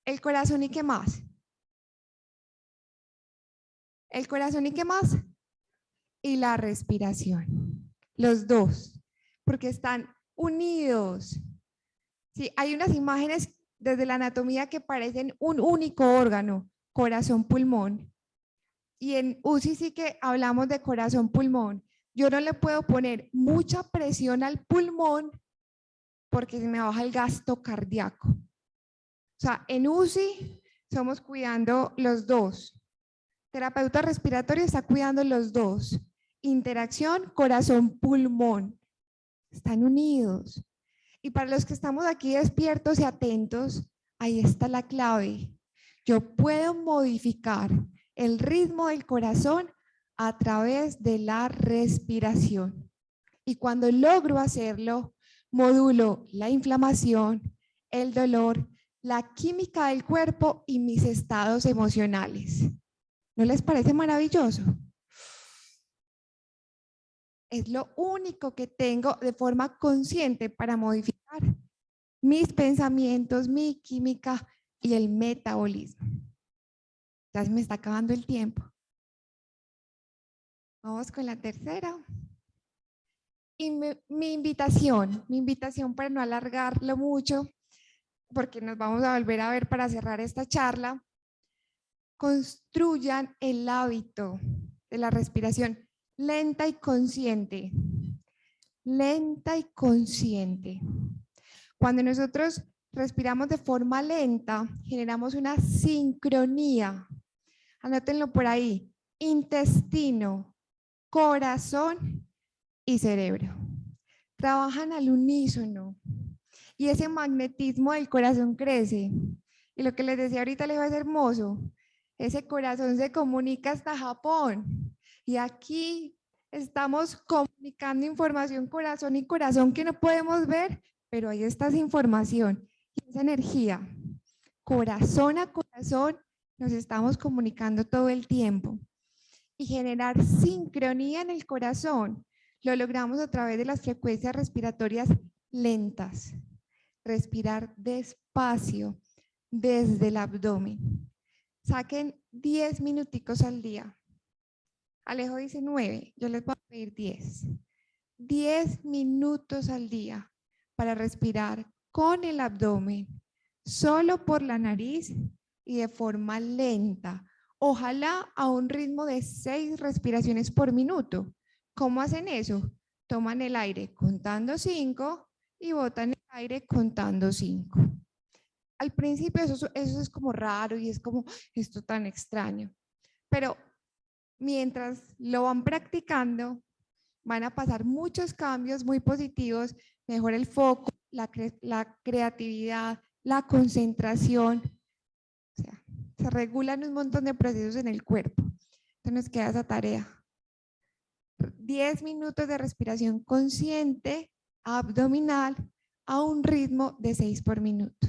El corazón y qué más. El corazón y qué más. Y la respiración. Los dos, porque están unidos. Sí, hay unas imágenes desde la anatomía que parecen un único órgano, corazón-pulmón. Y en UCI sí que hablamos de corazón-pulmón. Yo no le puedo poner mucha presión al pulmón porque se me baja el gasto cardíaco. O sea, en UCI somos cuidando los dos. Terapeuta respiratorio está cuidando los dos. Interacción corazón-pulmón. Están unidos. Y para los que estamos aquí despiertos y atentos, ahí está la clave. Yo puedo modificar el ritmo del corazón a través de la respiración. Y cuando logro hacerlo, modulo la inflamación, el dolor, la química del cuerpo y mis estados emocionales. ¿No les parece maravilloso? Es lo único que tengo de forma consciente para modificar mis pensamientos, mi química y el metabolismo. Ya se me está acabando el tiempo. Vamos con la tercera. Y mi invitación para no alargarlo mucho, porque nos vamos a volver a ver para cerrar esta charla, construyan el hábito de la respiración lenta y consciente. Lenta y consciente. Cuando nosotros respiramos de forma lenta, generamos una sincronía. Anótenlo por ahí. Intestino, corazón y cerebro. Trabajan al unísono. Y ese magnetismo del corazón crece. Y lo que les decía ahorita les va a ser hermoso. Ese corazón se comunica hasta Japón. Y aquí estamos comunicando información corazón y corazón que no podemos ver, pero ahí está esa información y esa energía. Corazón a corazón nos estamos comunicando todo el tiempo. Y generar sincronía en el corazón lo logramos a través de las frecuencias respiratorias lentas. Respirar despacio desde el abdomen. Saquen 10 minuticos al día. Alejo dice 9, yo les voy a pedir 10. 10 minutos al día para respirar con el abdomen, solo por la nariz y de forma lenta. Ojalá a un ritmo de 6 respiraciones por minuto. ¿Cómo hacen eso? Toman el aire contando 5 y botan el aire contando 5. Al principio eso es como raro y es como esto tan extraño, pero mientras lo van practicando, van a pasar muchos cambios muy positivos, mejora el foco, la creatividad, la concentración, o sea, se regulan un montón de procesos en el cuerpo. Entonces nos queda esa tarea. 10 minutos de respiración consciente, abdominal, a un ritmo de 6 por minuto.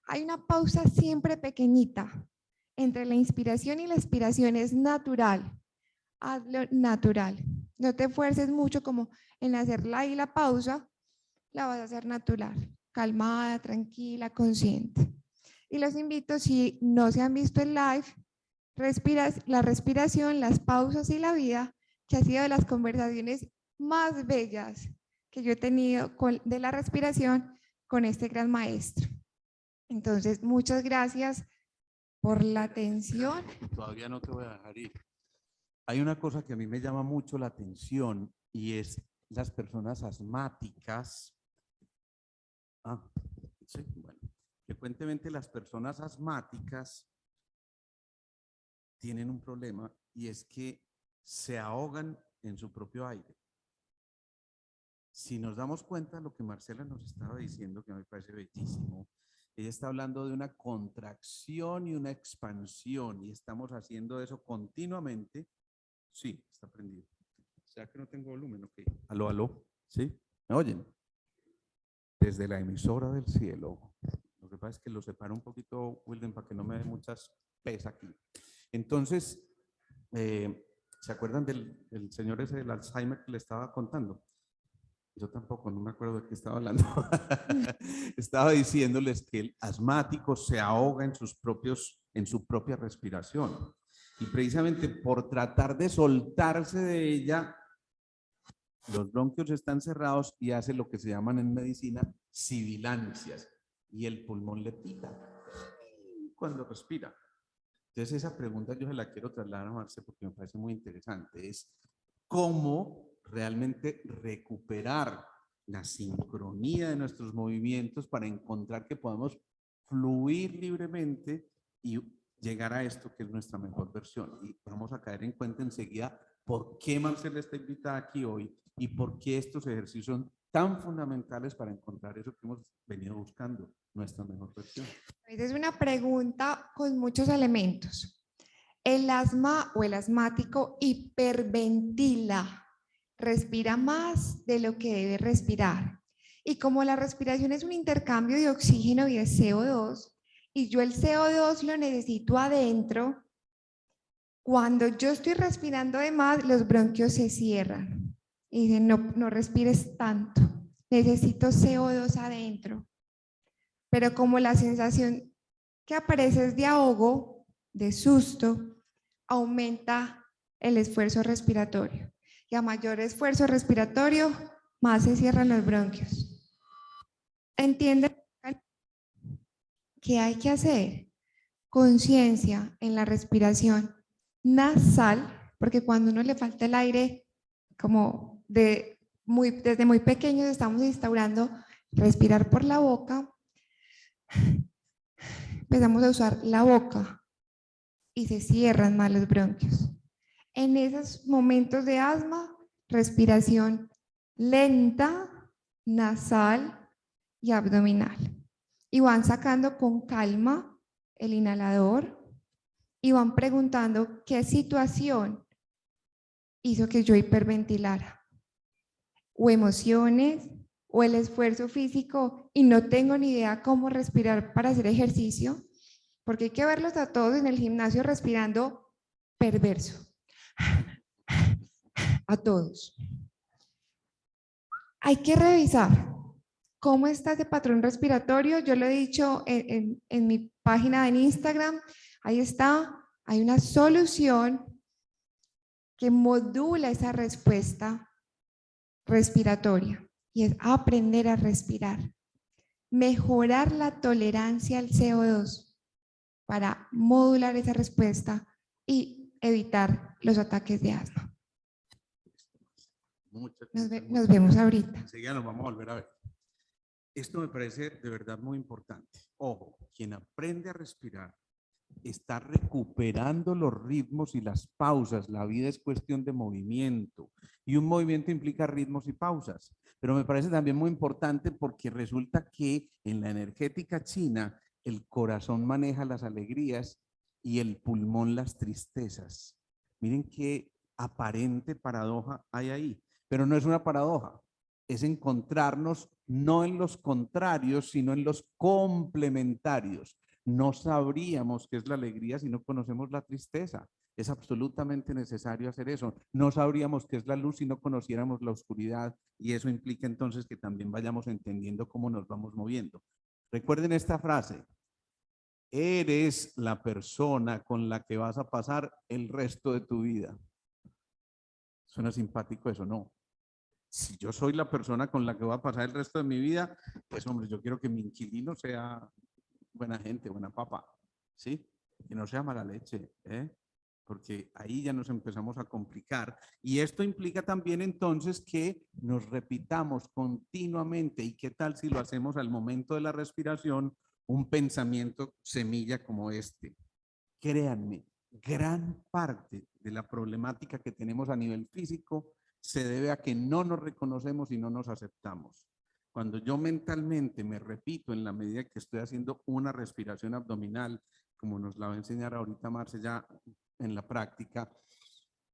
Hay una pausa siempre pequeñita entre la inspiración y la expiración, es natural. Hazlo natural. No te esfuerces mucho como en hacerla ahí la pausa, la vas a hacer natural, calmada, tranquila, consciente. Y los invito, si no se han visto el live, la respiración, las pausas y la vida, que ha sido de las conversaciones más bellas que yo he tenido de la respiración con este gran maestro. Entonces, muchas gracias por la atención. Todavía no te voy a dejar ir. Hay una cosa que a mí me llama mucho la atención y es las personas asmáticas. Sí, bueno, frecuentemente las personas asmáticas tienen un problema y es que se ahogan en su propio aire. Si nos damos cuenta de lo que Marcela nos estaba diciendo, que me parece bellísimo, ella está hablando de una contracción y una expansión y estamos haciendo eso continuamente. Sí, está prendido. O sea que no tengo volumen, ok. Aló, aló. ¿Sí? ¿Me oyen? Desde la emisora del cielo. Lo que pasa es que lo separo un poquito, Wilden, para que no me dé muchas pesas aquí. Entonces, ¿se acuerdan del señor ese del Alzheimer que le estaba contando? Yo tampoco, no me acuerdo de qué estaba hablando. Estaba diciéndoles que el asmático se ahoga en su propia respiración. Y precisamente por tratar de soltarse de ella, los bronquios están cerrados y hace lo que se llaman en medicina sibilancias. Y el pulmón le pita cuando respira. Entonces esa pregunta yo se la quiero trasladar a Marce porque me parece muy interesante. Es cómo realmente recuperar la sincronía de nuestros movimientos para encontrar que podamos fluir libremente y llegar a esto que es nuestra mejor versión. Y vamos a caer en cuenta enseguida por qué Marcela está invitada aquí hoy y por qué estos ejercicios son tan fundamentales para encontrar eso que hemos venido buscando, nuestra mejor versión. Esa es una pregunta con muchos elementos. El asma o el asmático hiperventila, respira más de lo que debe respirar. Y como la respiración es un intercambio de oxígeno y de CO2, y yo el CO2 lo necesito adentro, cuando yo estoy respirando de más, los bronquios se cierran. Y dicen, no, no respires tanto, necesito CO2 adentro. Pero como la sensación que aparece es de ahogo, de susto, aumenta el esfuerzo respiratorio. Y a mayor esfuerzo respiratorio, más se cierran los bronquios. ¿Entienden qué hay que hacer? Conciencia en la respiración nasal, porque cuando uno le falta el aire, como desde muy pequeños estamos instaurando respirar por la boca, empezamos a usar la boca y se cierran más los bronquios. En esos momentos de asma, respiración lenta, nasal y abdominal. Y van sacando con calma el inhalador y van preguntando qué situación hizo que yo hiperventilara. O emociones, o el esfuerzo físico y no tengo ni idea cómo respirar para hacer ejercicio, porque hay que verlos a todos en el gimnasio respirando perverso. A todos. Hay que revisar cómo está ese patrón respiratorio. Yo lo he dicho en mi página en Instagram. Ahí está. Hay una solución que modula esa respuesta respiratoria y es aprender a respirar. Mejorar la tolerancia al CO2 para modular esa respuesta y evitar los ataques de asma. Nos vemos ahorita. Enseguida nos vamos a volver a ver. Esto me parece de verdad muy importante. Ojo, quien aprende a respirar está recuperando los ritmos y las pausas. La vida es cuestión de movimiento y un movimiento implica ritmos y pausas. Pero me parece también muy importante porque resulta que en la energética china el corazón maneja las alegrías y el pulmón las tristezas. Miren qué aparente paradoja hay ahí, pero no es una paradoja. es encontrarnos no en los contrarios, sino en los complementarios. No sabríamos qué es la alegría si no conocemos la tristeza. Es absolutamente necesario hacer eso. No sabríamos qué es la luz si no conociéramos la oscuridad, y eso implica entonces que también vayamos entendiendo cómo nos vamos moviendo. Recuerden esta frase: eres la persona con la que vas a pasar el resto de tu vida. ¿Suena simpático eso? No. Si yo soy la persona con la que voy a pasar el resto de mi vida, pues hombre, yo quiero que mi inquilino sea buena gente, buena papa, ¿sí? Que no sea mala leche, ¿eh? Porque ahí ya nos empezamos a complicar. Y esto implica también entonces que nos repitamos continuamente. ¿Y qué tal si lo hacemos al momento de la respiración? Un pensamiento semilla como este. Créanme, gran parte de la problemática que tenemos a nivel físico se debe a que no nos reconocemos y no nos aceptamos. Cuando yo mentalmente me repito, en la medida que estoy haciendo una respiración abdominal, como nos la va a enseñar ahorita Marce ya en la práctica,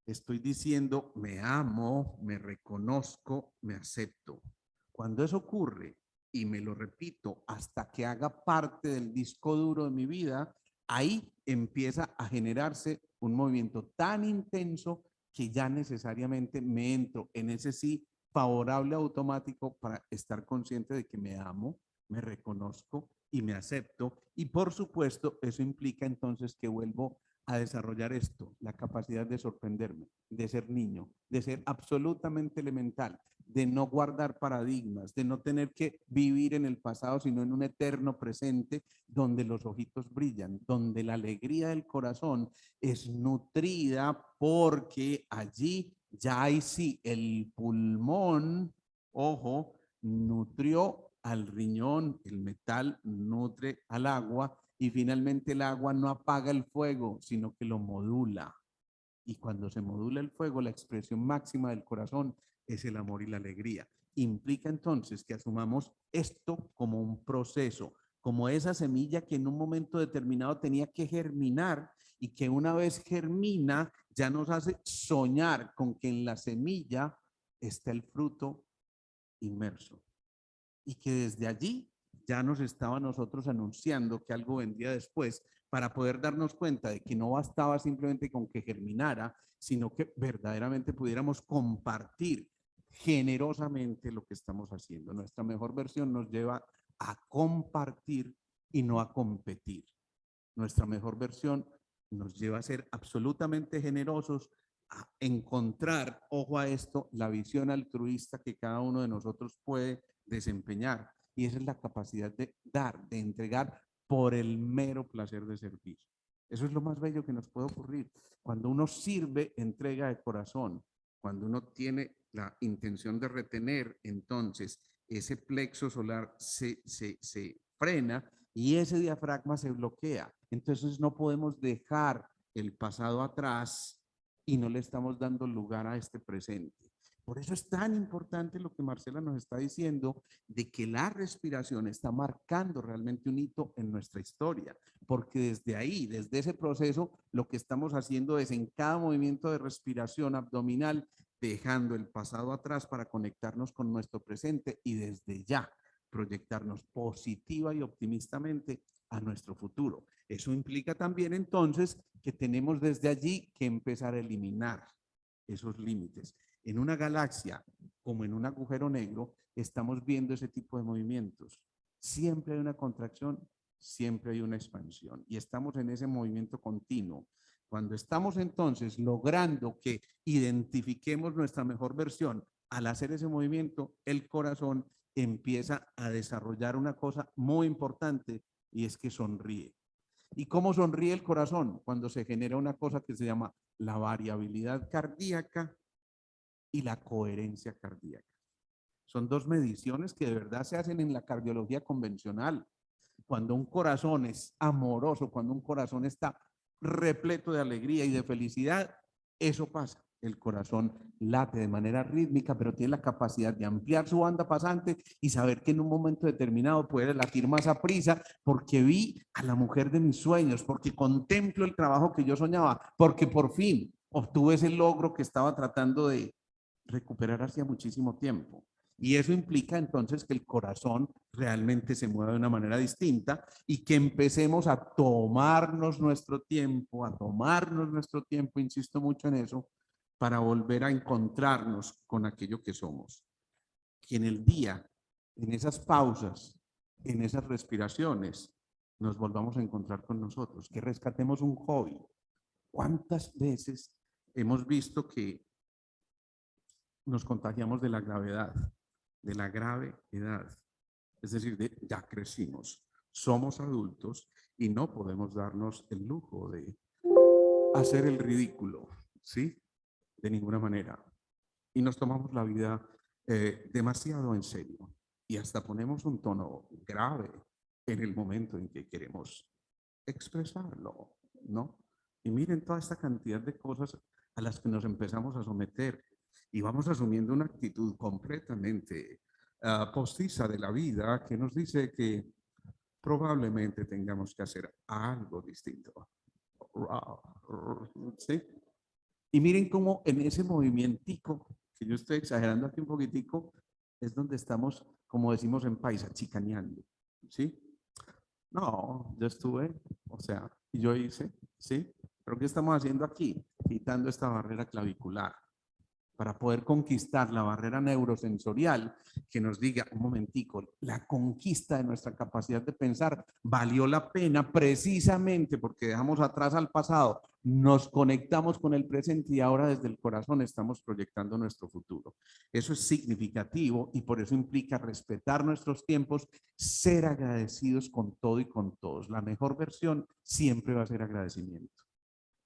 estoy diciendo: me amo, me reconozco, me acepto. Cuando eso ocurre y me lo repito hasta que haga parte del disco duro de mi vida, ahí empieza a generarse un movimiento tan intenso que ya necesariamente me entro en ese sí favorable automático para estar consciente de que me amo, me reconozco y me acepto. Y por supuesto, eso implica entonces que vuelvo a desarrollar esto, la capacidad de sorprenderme, de ser niño, de ser absolutamente elemental, de no guardar paradigmas, de no tener que vivir en el pasado, sino en un eterno presente donde los ojitos brillan, donde la alegría del corazón es nutrida porque allí ya hay sí el pulmón, ojo, nutrió al riñón, el metal nutre al agua, y finalmente el agua no apaga el fuego, sino que lo modula. Y cuando se modula el fuego, la expresión máxima del corazón es el amor y la alegría. Implica entonces que asumamos esto como un proceso, como esa semilla que en un momento determinado tenía que germinar, y que una vez germina ya nos hace soñar con que en la semilla está el fruto inmerso, y que desde allí ya nos estaba nosotros anunciando que algo vendría después, para poder darnos cuenta de que no bastaba simplemente con que germinara, sino que verdaderamente pudiéramos compartir generosamente lo que estamos haciendo. Nuestra mejor versión nos lleva a compartir y no a competir. Nuestra mejor versión nos lleva a ser absolutamente generosos, a encontrar, ojo a esto, la visión altruista que cada uno de nosotros puede desempeñar. Y esa es la capacidad de dar, de entregar por el mero placer de servir. Eso es lo más bello que nos puede ocurrir. Cuando uno sirve, entrega de corazón. Cuando uno tiene la intención de retener, entonces ese plexo solar se frena y ese diafragma se bloquea. Entonces no podemos dejar el pasado atrás y no le estamos dando lugar a este presente. Por eso es tan importante lo que Marcela nos está diciendo, de que la respiración está marcando realmente un hito en nuestra historia, porque desde ahí, desde ese proceso, lo que estamos haciendo es en cada movimiento de respiración abdominal, dejando el pasado atrás para conectarnos con nuestro presente y desde ya proyectarnos positiva y optimistamente a nuestro futuro. Eso implica también entonces que tenemos desde allí que empezar a eliminar esos límites. En una galaxia como en un agujero negro estamos viendo ese tipo de movimientos. Siempre hay una contracción, siempre hay una expansión y estamos en ese movimiento continuo. Cuando estamos entonces logrando que identifiquemos nuestra mejor versión al hacer ese movimiento, el corazón empieza a desarrollar una cosa muy importante, y es que sonríe. ¿Y cómo sonríe el corazón? Cuando se genera una cosa que se llama la variabilidad cardíaca y la coherencia cardíaca. Son dos mediciones que de verdad se hacen en la cardiología convencional. Cuando un corazón es amoroso, cuando un corazón está repleto de alegría y de felicidad, eso pasa. El corazón late de manera rítmica, pero tiene la capacidad de ampliar su banda pasante y saber que en un momento determinado puede latir más a prisa, porque vi a la mujer de mis sueños, porque contemplo el trabajo que yo soñaba, porque por fin obtuve ese logro que estaba tratando de recuperar hacía muchísimo tiempo. Y eso implica entonces que el corazón realmente se mueva de una manera distinta y que empecemos a tomarnos nuestro tiempo, insisto mucho en eso, para volver a encontrarnos con aquello que somos. Que en el día, en esas pausas, en esas respiraciones, nos volvamos a encontrar con nosotros, que rescatemos un hobby. ¿Cuántas veces hemos visto que nos contagiamos de la gravedad, de la grave edad? Es decir, ya crecimos, somos adultos y no podemos darnos el lujo de hacer el ridículo, ¿sí? De ninguna manera. Y nos tomamos la vida demasiado en serio y hasta ponemos un tono grave en el momento en que queremos expresarlo, ¿no? Y miren toda esta cantidad de cosas a las que nos empezamos a someter y vamos asumiendo una actitud completamente postiza de la vida que nos dice que probablemente tengamos que hacer algo distinto. ¿Sí? Y miren cómo en ese movimentico, que yo estoy exagerando aquí un poquitico, es donde estamos, como decimos en paisa, chicaneando, ¿sí? No, yo estuve, o sea, y yo hice, ¿sí? Pero ¿qué estamos haciendo aquí? Quitando esta barrera clavicular para poder conquistar la barrera neurosensorial que nos diga, un momentico, la conquista de nuestra capacidad de pensar valió la pena precisamente porque dejamos atrás al pasado, nos conectamos con el presente y ahora desde el corazón estamos proyectando nuestro futuro. Eso es significativo y por eso implica respetar nuestros tiempos, ser agradecidos con todo y con todos. La mejor versión siempre va a ser agradecimiento.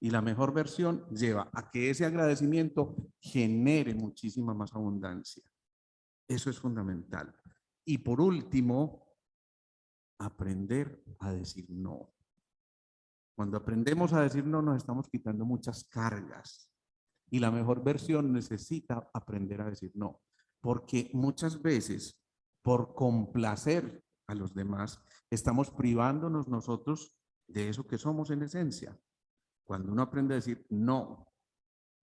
Y la mejor versión lleva a que ese agradecimiento genere muchísima más abundancia. Eso es fundamental. Y por último, aprender a decir no. Cuando aprendemos a decir no, nos estamos quitando muchas cargas. Y la mejor versión necesita aprender a decir no. Porque muchas veces, por complacer a los demás, estamos privándonos nosotros de eso que somos en esencia. Cuando uno aprende a decir no,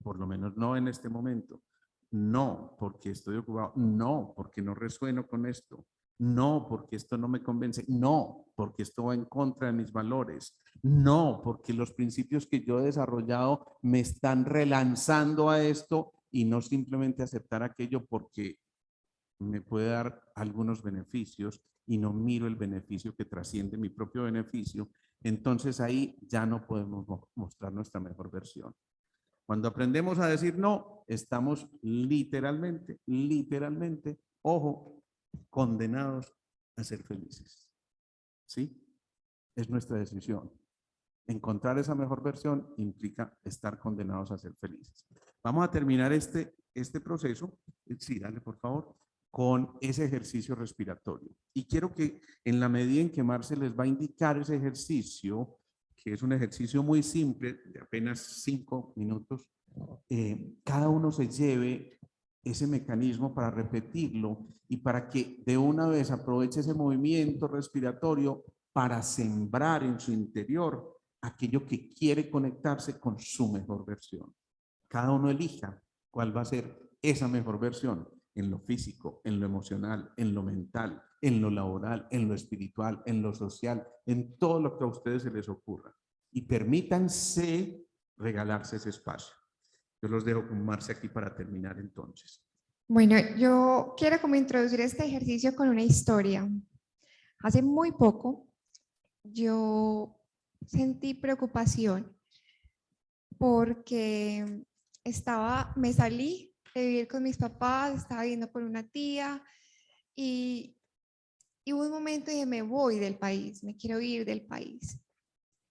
por lo menos no en este momento, no porque estoy ocupado, no porque no resueno con esto, no porque esto no me convence, no porque esto va en contra de mis valores, no porque los principios que yo he desarrollado me están relanzando a esto y no simplemente aceptar aquello porque me puede dar algunos beneficios y no miro el beneficio que trasciende mi propio beneficio, entonces ahí ya no podemos mostrar nuestra mejor versión. Cuando aprendemos a decir no, estamos literalmente, ojo, condenados a ser felices. ¿Sí? Es nuestra decisión. Encontrar esa mejor versión implica estar condenados a ser felices. Vamos a terminar este proceso. Sí, dale por favor, con ese ejercicio respiratorio. Y quiero que en la medida en que Marce les va a indicar ese ejercicio, que es un ejercicio muy simple, de apenas 5 minutos, cada uno se lleve ese mecanismo para repetirlo y para que de una vez aproveche ese movimiento respiratorio para sembrar en su interior aquello que quiere conectarse con su mejor versión. Cada uno elija cuál va a ser esa mejor versión en lo físico, en lo emocional, en lo mental, en lo laboral, en lo espiritual, en lo social, en todo lo que a ustedes se les ocurra. Y permítanse regalarse ese espacio. Yo los dejo con Marce aquí para terminar entonces. Bueno, yo quiero como introducir este ejercicio con una historia. Hace muy poco yo sentí preocupación porque me salí de vivir con mis papás, estaba viviendo con una tía y hubo un momento en que me voy del país, me quiero ir del país.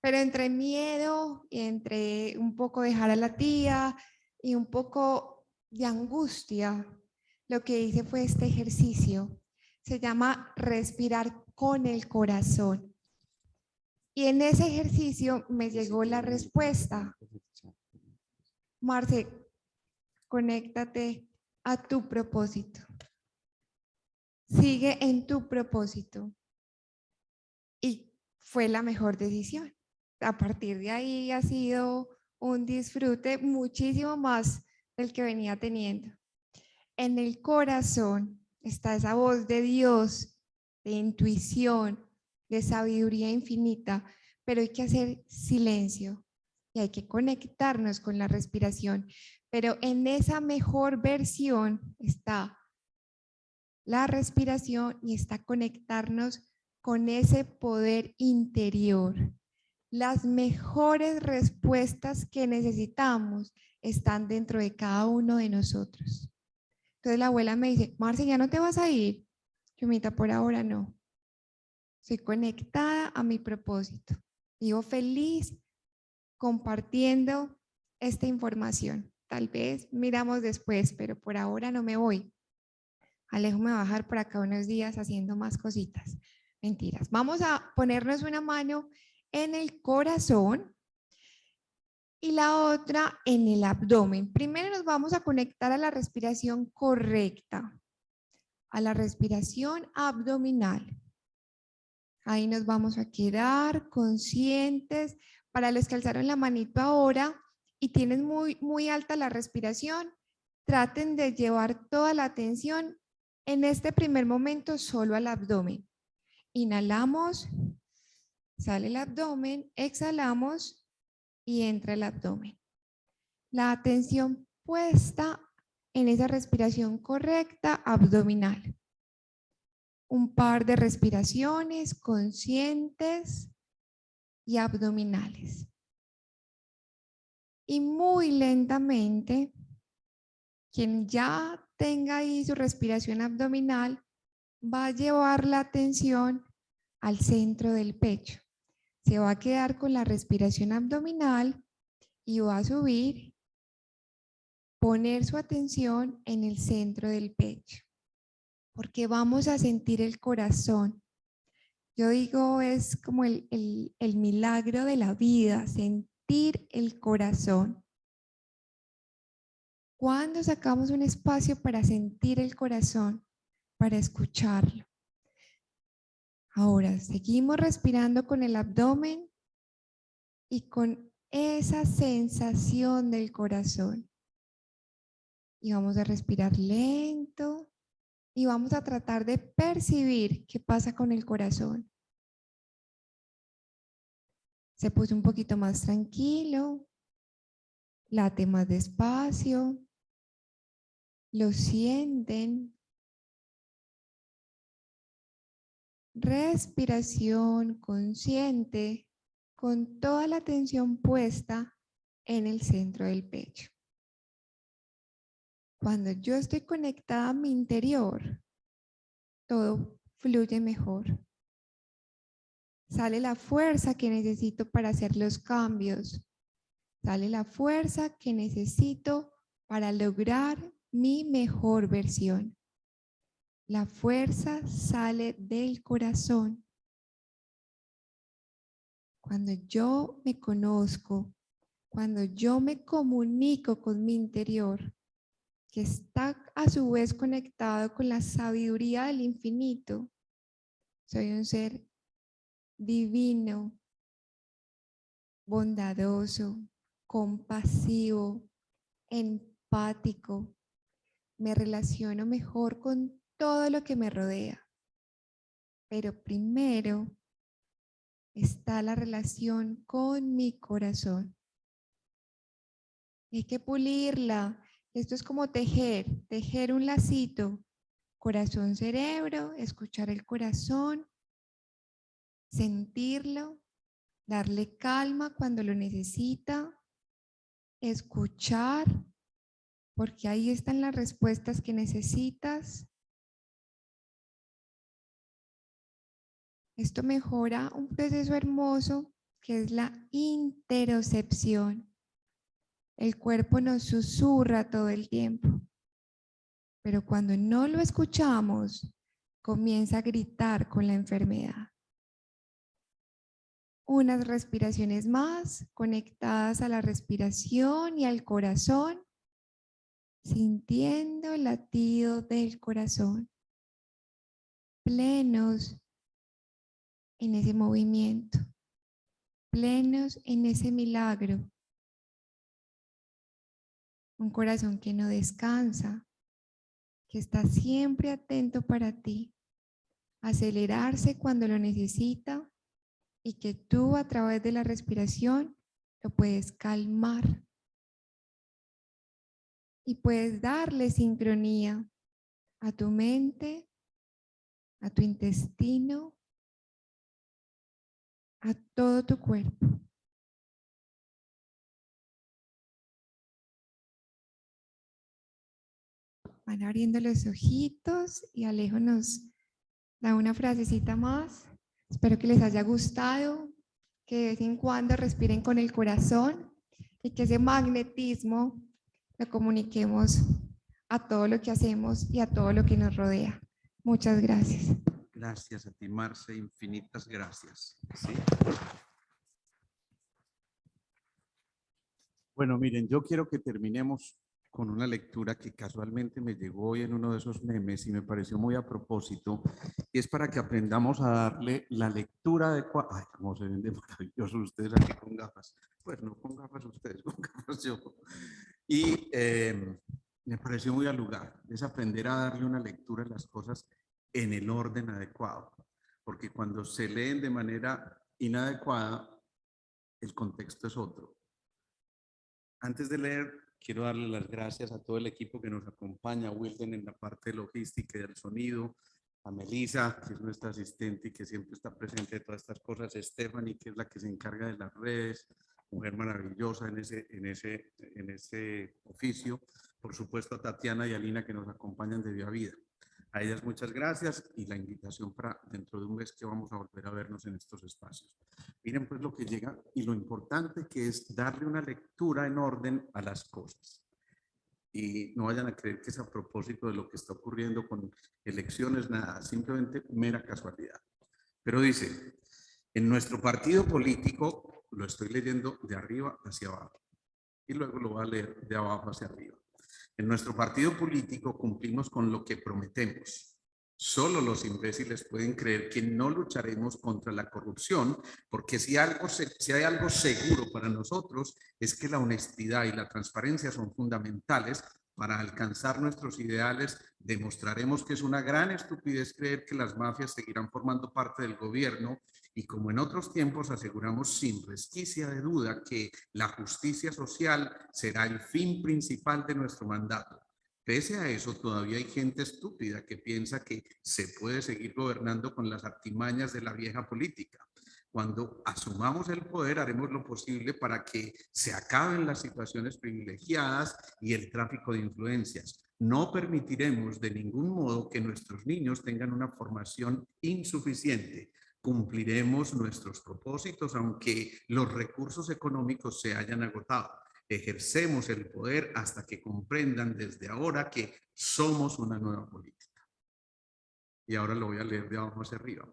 Pero entre miedo y entre un poco dejar a la tía y un poco de angustia, lo que hice fue este ejercicio. Se llama respirar con el corazón. Y en ese ejercicio me llegó la respuesta. Marce, conéctate a tu propósito. Sigue en tu propósito. Y fue la mejor decisión. A partir de ahí ha sido un disfrute muchísimo más del que venía teniendo. En el corazón está esa voz de Dios, de intuición, de sabiduría infinita, pero hay que hacer silencio y hay que conectarnos con la respiración. Pero en esa mejor versión está la respiración y está conectarnos con ese poder interior. Las mejores respuestas que necesitamos están dentro de cada uno de nosotros. Entonces la abuela me dice, Marce, ¿ya no te vas a ir? Yo, mita, por ahora no. Estoy conectada a mi propósito. Vivo feliz compartiendo esta información. Tal vez miramos después, pero por ahora no me voy. Alejo me va a dejar por acá unos días haciendo más cositas. Mentiras. Vamos a ponernos una mano en el corazón y la otra en el abdomen. Primero nos vamos a conectar a la respiración correcta, a la respiración abdominal. Ahí nos vamos a quedar conscientes. Para los que alzaron la manito ahora y tienen muy alta la respiración, traten de llevar toda la atención en este primer momento solo al abdomen. Inhalamos, sale el abdomen, exhalamos y entra el abdomen. La atención puesta en esa respiración correcta abdominal. Un par de respiraciones conscientes y abdominales. Y muy lentamente, quien ya tenga ahí su respiración abdominal, va a llevar la atención al centro del pecho. Se va a quedar con la respiración abdominal y va a subir, poner su atención en el centro del pecho, porque vamos a sentir el corazón. Yo digo, es como el milagro de la vida, sentir el corazón. ¿Cuándo sacamos un espacio para sentir el corazón, para escucharlo? Ahora, seguimos respirando con el abdomen y con esa sensación del corazón. Y vamos a respirar lento y vamos a tratar de percibir qué pasa con el corazón. Se puso un poquito más tranquilo, late más despacio, lo sienten. Respiración consciente con toda la atención puesta en el centro del pecho. Cuando yo estoy conectada a mi interior, todo fluye mejor. Sale la fuerza que necesito para hacer los cambios. Sale la fuerza que necesito para lograr mi mejor versión. La fuerza sale del corazón. Cuando yo me conozco, cuando yo me comunico con mi interior, que está a su vez conectado con la sabiduría del infinito, soy un ser divino, bondadoso, compasivo, empático. Me relaciono mejor con todo lo que me rodea. Pero primero está la relación con mi corazón. Hay que pulirla. Esto es como tejer un lacito. Corazón, cerebro, escuchar el corazón, sentirlo, darle calma cuando lo necesita, escuchar, porque ahí están las respuestas que necesitas. Esto mejora un proceso hermoso que es la interocepción. El cuerpo nos susurra todo el tiempo, pero cuando no lo escuchamos, comienza a gritar con la enfermedad. Unas respiraciones más conectadas a la respiración y al corazón, sintiendo el latido del corazón, plenos en ese movimiento, plenos en ese milagro. Un corazón que no descansa, que está siempre atento para ti, acelerarse cuando lo necesita y que tú a través de la respiración lo puedes calmar y puedes darle sincronía a tu mente, a tu intestino, a todo tu cuerpo. Van abriendo los ojitos y Alejo nos da una frasecita más. Espero que les haya gustado, que de vez en cuando respiren con el corazón y que ese magnetismo lo comuniquemos a todo lo que hacemos y a todo lo que nos rodea. Muchas gracias. Gracias a ti, Marce, infinitas gracias. ¿Sí? Bueno, miren, yo quiero que terminemos con una lectura que casualmente me llegó hoy en uno de esos memes y me pareció muy a propósito, y es para que aprendamos a darle la lectura adecuada. Ay, cómo se ven de maravillosos ustedes aquí con gafas. Pues no con gafas ustedes, con gafas yo. Y me pareció muy al lugar, es aprender a darle una lectura a las cosas en el orden adecuado, porque cuando se leen de manera inadecuada, el contexto es otro. Antes de leer, quiero darle las gracias a todo el equipo que nos acompaña, a Wilden en la parte de logística y del sonido, a Melissa, que es nuestra asistente y que siempre está presente de todas estas cosas, a Stephanie, que es la que se encarga de las redes, mujer maravillosa en ese oficio, por supuesto a Tatiana y a Lina que nos acompañan de Vía Vida. A ellas muchas gracias y la invitación para dentro de un mes que vamos a volver a vernos en estos espacios. Miren pues lo que llega y lo importante que es darle una lectura en orden a las cosas. Y no vayan a creer que es a propósito de lo que está ocurriendo con elecciones, nada, simplemente mera casualidad. Pero dice, en nuestro partido político, lo estoy leyendo de arriba hacia abajo y luego lo voy a leer de abajo hacia arriba. En nuestro partido político cumplimos con lo que prometemos. Solo los imbéciles pueden creer que no lucharemos contra la corrupción, porque si hay algo seguro para nosotros es que la honestidad y la transparencia son fundamentales para alcanzar nuestros ideales. Demostraremos que es una gran estupidez creer que las mafias seguirán formando parte del gobierno y, como en otros tiempos, aseguramos sin resquicia de duda que la justicia social será el fin principal de nuestro mandato. Pese a eso, todavía hay gente estúpida que piensa que se puede seguir gobernando con las artimañas de la vieja política. Cuando asumamos el poder, haremos lo posible para que se acaben las situaciones privilegiadas y el tráfico de influencias. No permitiremos de ningún modo que nuestros niños tengan una formación insuficiente. Cumpliremos nuestros propósitos aunque los recursos económicos se hayan agotado. Ejercemos el poder hasta que comprendan desde ahora que somos una nueva política. Y ahora lo voy a leer de abajo hacia arriba.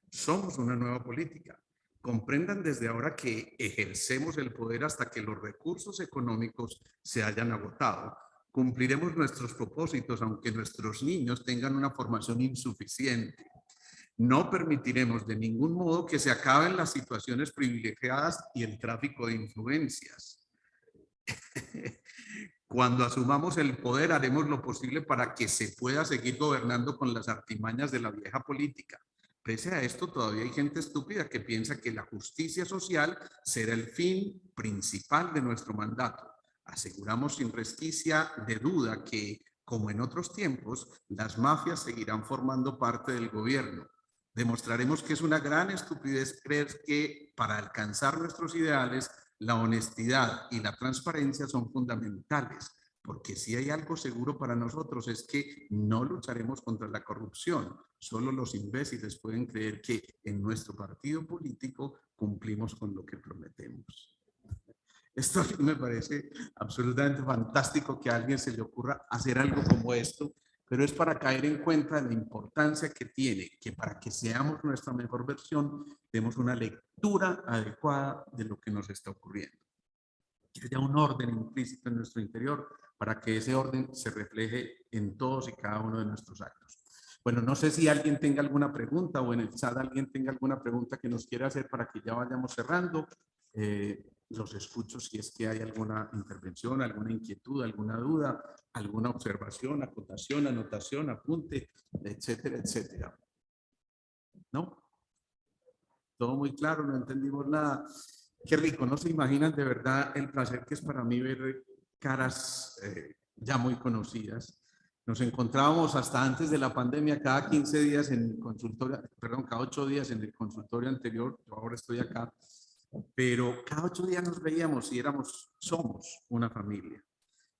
Somos una nueva política. Comprendan desde ahora que ejercemos el poder hasta que los recursos económicos se hayan agotado. Cumpliremos nuestros propósitos aunque nuestros niños tengan una formación insuficiente. No permitiremos de ningún modo que se acaben las situaciones privilegiadas y el tráfico de influencias. Cuando asumamos el poder, haremos lo posible para que se pueda seguir gobernando con las artimañas de la vieja política. Pese a esto, todavía hay gente estúpida que piensa que la justicia social será el fin principal de nuestro mandato. Aseguramos sin resquicia de duda que, como en otros tiempos, las mafias seguirán formando parte del gobierno. Demostraremos que es una gran estupidez creer que para alcanzar nuestros ideales la honestidad y la transparencia son fundamentales, porque si hay algo seguro para nosotros es que no lucharemos contra la corrupción. Solo los imbéciles pueden creer que en nuestro partido político cumplimos con lo que prometemos. Esto a mí me parece absolutamente fantástico que a alguien se le ocurra hacer algo como esto, pero es para caer en cuenta de la importancia que tiene, que para que seamos nuestra mejor versión, demos una lectura adecuada de lo que nos está ocurriendo. Que haya un orden implícito en nuestro interior para que ese orden se refleje en todos y cada uno de nuestros actos. Bueno, no sé si alguien tenga alguna pregunta o en el chat alguien tenga alguna pregunta que nos quiera hacer para que ya vayamos cerrando. los escucho si es que hay alguna intervención, alguna inquietud, alguna duda, alguna observación, acotación, anotación, apunte, etcétera, etcétera. ¿No? Todo muy claro, no entendimos nada. Qué rico, no se imaginan de verdad el placer que es para mí ver caras ya muy conocidas. Nos encontrábamos hasta antes de la pandemia cada 15 días en el consultorio, perdón, cada 8 días en el consultorio anterior, yo ahora estoy acá, pero cada 8 días nos veíamos y somos una familia.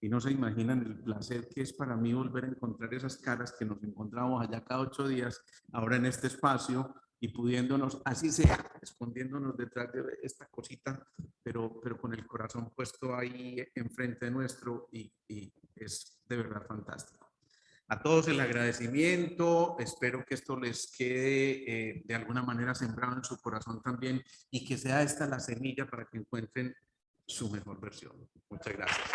Y no se imaginan el placer que es para mí volver a encontrar esas caras que nos encontramos allá cada 8 días, ahora en este espacio, y pudiéndonos, así sea, escondiéndonos detrás de esta cosita, pero con el corazón puesto ahí enfrente de nuestro, y es de verdad fantástico. A todos el agradecimiento, espero que esto les quede de alguna manera sembrado en su corazón también, y que sea esta la semilla para que encuentren su mejor versión. Muchas gracias.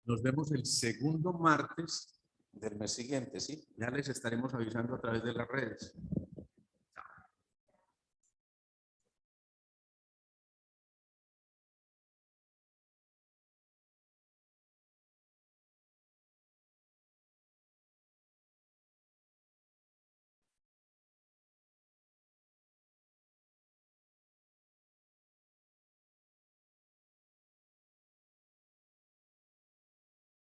Nos vemos el segundo martes del mes siguiente, ¿sí? Ya les estaremos avisando a través de las redes.